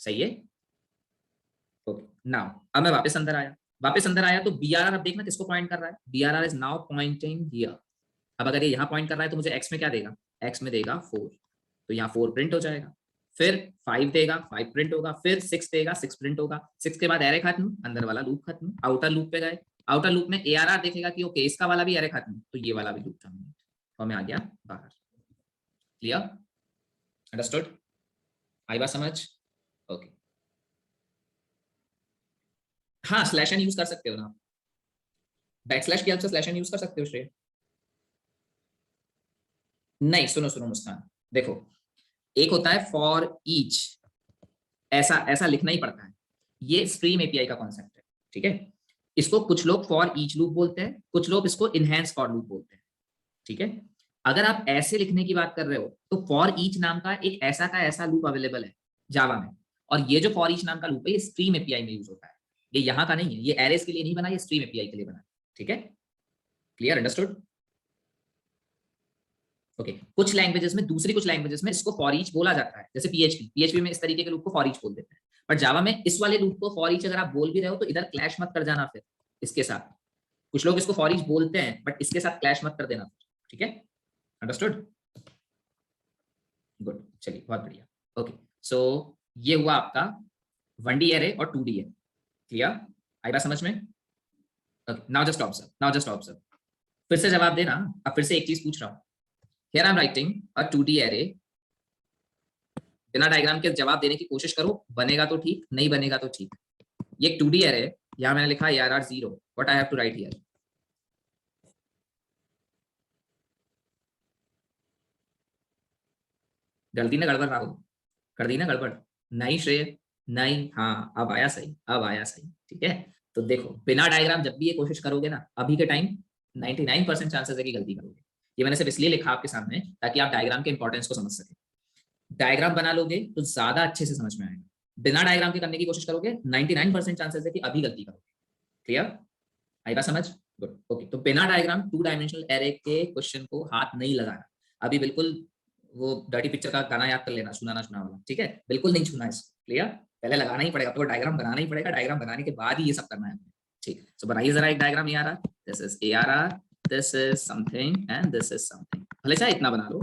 सही है। ओके, नाउ अब मैं वापस अंदर आया, वापस अंदर आया तो BRR अब देखना किसको पॉइंट कर रहा है, BRR is now pointing here. अब अगर ये यहाँ पॉइंट कर रहा है तो मुझे x में क्या देगा, x में देगा 4, तो यहाँ 4 प्रिंट हो जाएगा। फिर 5 देगा, 5 प्रिंट होगा, फिर 6 देगा, 6 प्रिंट होगा। 6 के बाद एरे खत्म, अंदर वाला लूप खत्म, आउटर लूप पे गए, आउटर लूप में ARR देखेगा कि ओके इसका वाला भी एरे खत्म, तो ये वाला भी लूप टर्मिनेट, और मैं आ गया बाहर। क्लियर, अंडरस्टूड, आई बात समझ। ओके, हाँ स्लैश एन यूज कर सकते हो ना, बैकस्लैश की हेल्प से स्लैश एन यूज कर सकते हो श्रेय। नहीं, सुनो सुनो मुस्कान, देखो एक होता है फॉर ईच, ऐसा ऐसा लिखना ही पड़ता है, ये स्ट्रीम एपीआई का कॉन्सेप्ट है। ठीक है, इसको कुछ लोग फॉर ईच लूप बोलते हैं, कुछ लोग इसको इनहेंस फॉर लूप बोलते हैं। ठीक है, अगर आप ऐसे लिखने की बात कर रहे हो तो फॉर ईच नाम का एक ऐसा का ऐसा लूप अवेलेबल है जावा में, और ये जो फॉर ईच नाम का लूप है ये स्ट्रीम एपीआई में यूज होता है, ये यहाँ का नहीं है, ये एरेस के लिए नहीं बना, ये स्ट्रीम एपीआई के लिए बना। ठीक है, क्लियर, अंडरस्टूड। ओके, कुछ लैंग्वेजेस में, दूसरी कुछ लैंग्वेजेस में इसको फॉर ईच बोला जाता है, जैसे PHP में इस तरीके के लूप को फॉर ईच बोल देते हैं। बट जावा में इस वाले लूप को फॉर ईच अगर आप बोल भी रहे हो तो इधर क्लैश मत कर जाना फिर इसके साथ। कुछ लोग इसको फॉर ईच बोलते हैं बट इसके साथ क्लैश मत कर देना। ठीक है, अंडरस्टूड, गुड, चलिए बहुत बढ़िया। ओके, सो ये हुआ आपका 1D एरे और 2D एरे। क्लियर, आई बात समझ में। Okay, now just observe, now just observe, फिर से जवाब देना। अब फिर से एक चीज पूछ रहा हूँ, here I am writing a 2D array, बिना डायग्राम के जवाब देने की कोशिश करो, बनेगा तो ठीक, नहीं बनेगा तो ठीक। ये एक 2D एरे है, यहाँ मैंने लिखा ARR 0, what I have to write here, गलती ना गड़बड़ राहुल, कर दी ना गड़बड़? नहीं श्रेय, नहीं, हाँ अब आया सही, अब आया सही, ठीक है। तो देखो बिना डायग्राम जब भी ये कोशिश करोगे ना अभी के टाइम 99% चांसेस है कि गलती करोगे। ये मैंने सिर्फ इसलिए लिखा आपके सामने ताकि आप डायग्राम के इंपॉर्टेंस को समझ सके। डायग्राम बना लोगे तो ज्यादा अच्छे से समझ में आएगा। बिना डायग्राम के करने की कोशिश करोगे 99% चांसेस है कि अभी गलती करोगे। क्लियर? आई बात समझ? Good, okay. तो बिना डायग्राम 2 डायमेंशनल एरे के क्वेश्चन को हाथ नहीं लगाना अभी, बिल्कुल। वो डर्टी पिक्चर का गाना याद कर लेना, सुना ना सुना वाला, ठीक है? बिल्कुल नहीं छूना इसको। क्लियर? पहले लगाना ही पड़ेगा, तो डायग्राम बनाना ही पड़ेगा, डायग्राम बनाने के बाद ही ये सब करना है। ठीक, सो बनाइए जरा एक diagram A R R, this is A R R, this is something and this is something. भले चाहे इतना बना लो,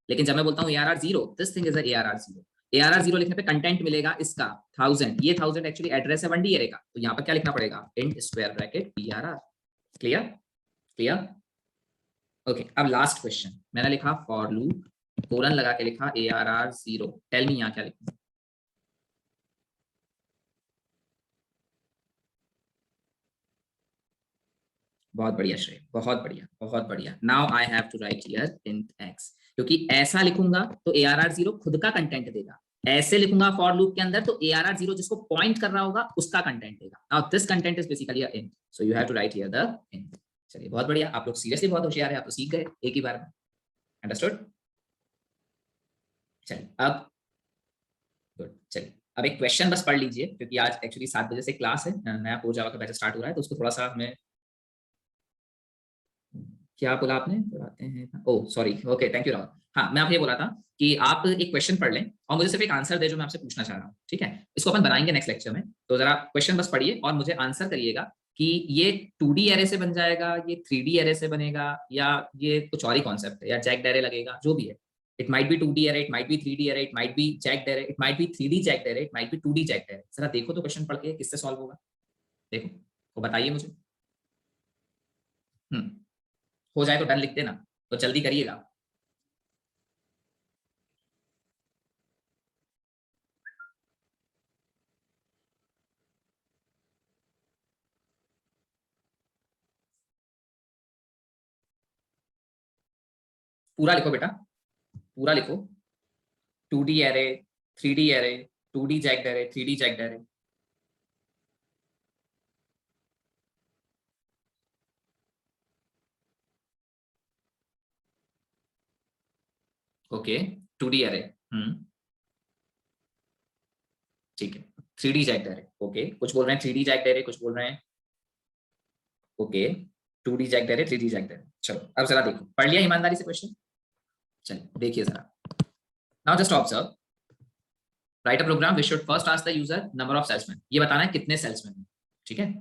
लेकिन जब मैं बोलता हूँ A R R zero, this thing is A R R zero. A R R zero लिखने पे कंटेंट मिलेगा इसका 1000, ये 1000 एक्चुअली एड्रेस है 1D एरे का, तो यहाँ पर क्या लिखना पड़ेगा? int square bracket P R R. Clear? Clear? Okay, अब लास्ट क्वेश्चन मैंने लिखा फॉर लूप, कोलन लगा के लिखा A R R zero. Tell me यहाँ क्या लिखूं? बहुत बढ़िया श्रेय, बहुत बढ़िया, बहुत बढ़िया। Now I have to write here int x, क्योंकि ऐसा लिखूंगा तो ए आर आर जीरो खुद का कंटेंट देगा, ऐसे लिखूंगा फॉर लूप के अंदर तो ए आर आर जीरो जिसको पॉइंट कर रहा होगा उसका कंटेंट देगा। Now this content is basically a int, so you have to write here the int। चलिए बहुत बढ़िया, आप लोग सीरियसली बहुत होशियार है, आप तो सीख गए एक ही बार में। अंडरस्टूड? चलिए अब गुड, चलिए अब एक क्वेश्चन बस पढ़ लीजिए, क्योंकि आज एक्चुअली 7 बजे से क्लास है, नया कोर जावा का बैच स्टार्ट हो रहा है, तो उसको थोड़ा सा हमें, क्या बोला आपने? पढ़ाते हैं, oh sorry, okay thank you Rahul. हाँ, मैं आपको ये बोला था कि आप एक क्वेश्चन पढ़ लें और मुझे सिर्फ एक आंसर दे जो मैं आपसे पूछना चाह रहा हूँ, ठीक है? इसको अपन बनाएंगे नेक्स्ट लेक्चर में, तो जरा क्वेश्चन बस पढ़िए और मुझे आंसर करिएगा कि ये 2D एरे से बन जाएगा, ये 3D एरे से बनेगा, या ये कुछ और ही कॉन्सेप्ट है, या जैक्ड एरे लगेगा, जो भी है। It might be 2D array, it might be 3D array, it might be jacked array, it might be 3D jacked array, it might be 2D jacked array. जरा देखो तो क्वेश्चन पढ़ के किससे सॉल्व होगा, देखो तो बताइए मुझे। हम्म, हो जाए तो डन लिख देना, तो जल्दी करिएगा। पूरा लिखो बेटा, पूरा लिखो। 2D array, 3D array, 2D jacked array, 3D jacked array. Okay, 2D array, ठीक है। 3D जैक्ड एरे, ओके, कुछ बोल रहे हैं 3D जैक्ड एरे, कुछ बोल रहे हैं okay 2D jacked array, 3D jacked array. चलो अब जरा देखो, पढ़ लिया ईमानदारी से क्वेश्चन? चलिए देखिए जरा। Now just observe, write a program which should first ask the user number of salesman, ये बताना है कितने सेल्समैन हैं, ठीक है?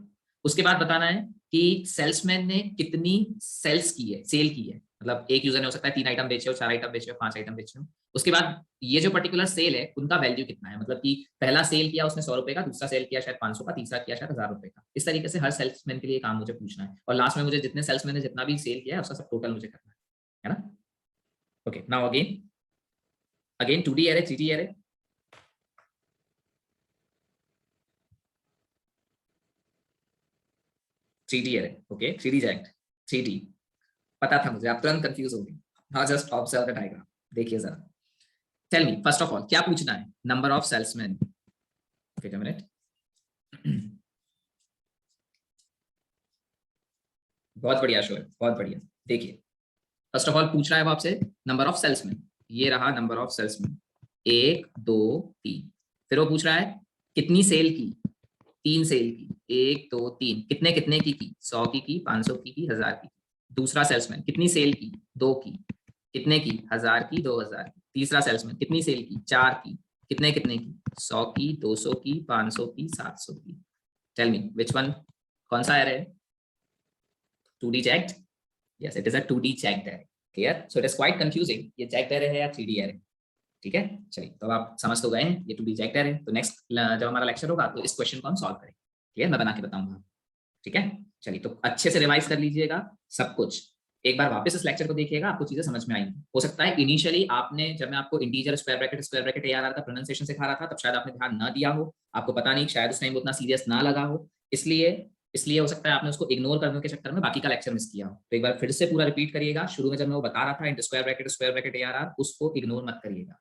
उसके बाद बताना है कि सेल्समैन ने कितनी सेल्स की है, सेल की है, मतलब एक यूजर ने हो सकता है 3 आइटम बेचे हो, 4 आइटम बेचे हो, 5 आइटम बेचे हो। उसके बाद ये जो पर्टिकुलर सेल है उनका वैल्यू कितना है, मतलब कि पहला सेल किया उसने 100 रुपए का, दूसरा सेल किया शायद 500 का, तीसरा किया शायद 1000 रुपए का। इस तरीके से हर सेल्समैन के लिए काम मुझे पूछना है, और लास्ट में मुझे जितने सेल्समैन ने जितना भी सेल किया है उसका सब टोटल मुझे करना है ना? Okay, now again again 2D array, 3D array. 3D array, okay, 3D jagged, 3D, पता था मुझे, आप तुरंत कंफ्यूज हो गए। Now just observe the diagram, देखिए जरा। Tell me first of all क्या पूछना है? Number of salesman. Wait a minute, बहुत बढ़िया शोर, बहुत बढ़िया। देखिए फर्स्ट ऑफ ऑल पूछ रहा है वो आपसे नंबर ऑफ सेल्समैन, ये रहा नंबर ऑफ सेल्समैन, 1 2 3। फिर वो पूछ रहा है कितनी सेल की, 3 सेल की, 1 2 3। कितने कितने की 100 की 500 की 1000 की। दूसरा सेल्समैन कितनी सेल की, 2 की। कितने की, 1000 की 2000 की। तीसरा सेल्समैन कितनी सेल की, 4 की। कितने कितने की, 100 की 200 की 500 की 700 की। टेल मी विच वन, कौन सा एरे है? 2D checked, yes it is a 2D checked array, clear? So it is quite confusing ये checked array है या 3D array, ठीक है? चलिए तो आप समझ तो गए हैं ये 2D checked array। तो नेक्स्ट जब हमारा लेक्चर होगा तो इस क्वेश्चन को हम सॉल्व करेंगे, क्लियर? मैं बना के बताऊंगा, ठीक है? चलिए तो अच्छे से रिवाइज कर लीजिएगा सब कुछ, एक बार वापस इस लेक्चर को देखिएगा, आपको चीजें समझ में आएंगी। हो सकता है इनिशियली आपने, जब मैं आपको इंटीजर स्क्वायर ब्रैकेट ARR का प्रोनाउंसिएशन सिखा रहा था तब शायद आपने ध्यान ना दिया हो, आपको पता नहीं, शायद उस टाइम उतना सीरियस ना लगा हो, इसलिए इसलिए हो सकता है आपने उसको इग्नोर करने के चक्कर में बाकी का लेक्चर मिस किया हो। तो एक बार फिर से पूरा रिपीट करिएगा, शुरू में जब मैं वो बता रहा था इंट स्क्वायर ब्रैकेट ARR, उसको इग्नोर मत करिएगा,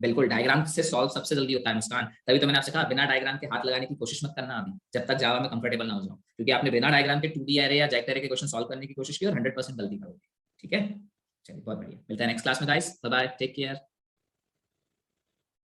बिल्कुल, डायग्राम से सॉल्व सबसे जल्दी होता है मुस्कान। तभी तो मैंने आपसे कहा बिना डायग्राम के हाथ लगाने की कोशिश मत करना अभी, जब तक जावा में कंफर्टेबल ना हो जाओ, क्योंकि आपने बिना डायग्राम के 2D एरे या जैक एरे के क्वेश्चन सॉल्व करने की कोशिश की और 100% गलती करोगे। ठीक है, चलिए बहुत बढ़िया, मिलता है नेक्स्ट क्लास में guys, bye bye, take care.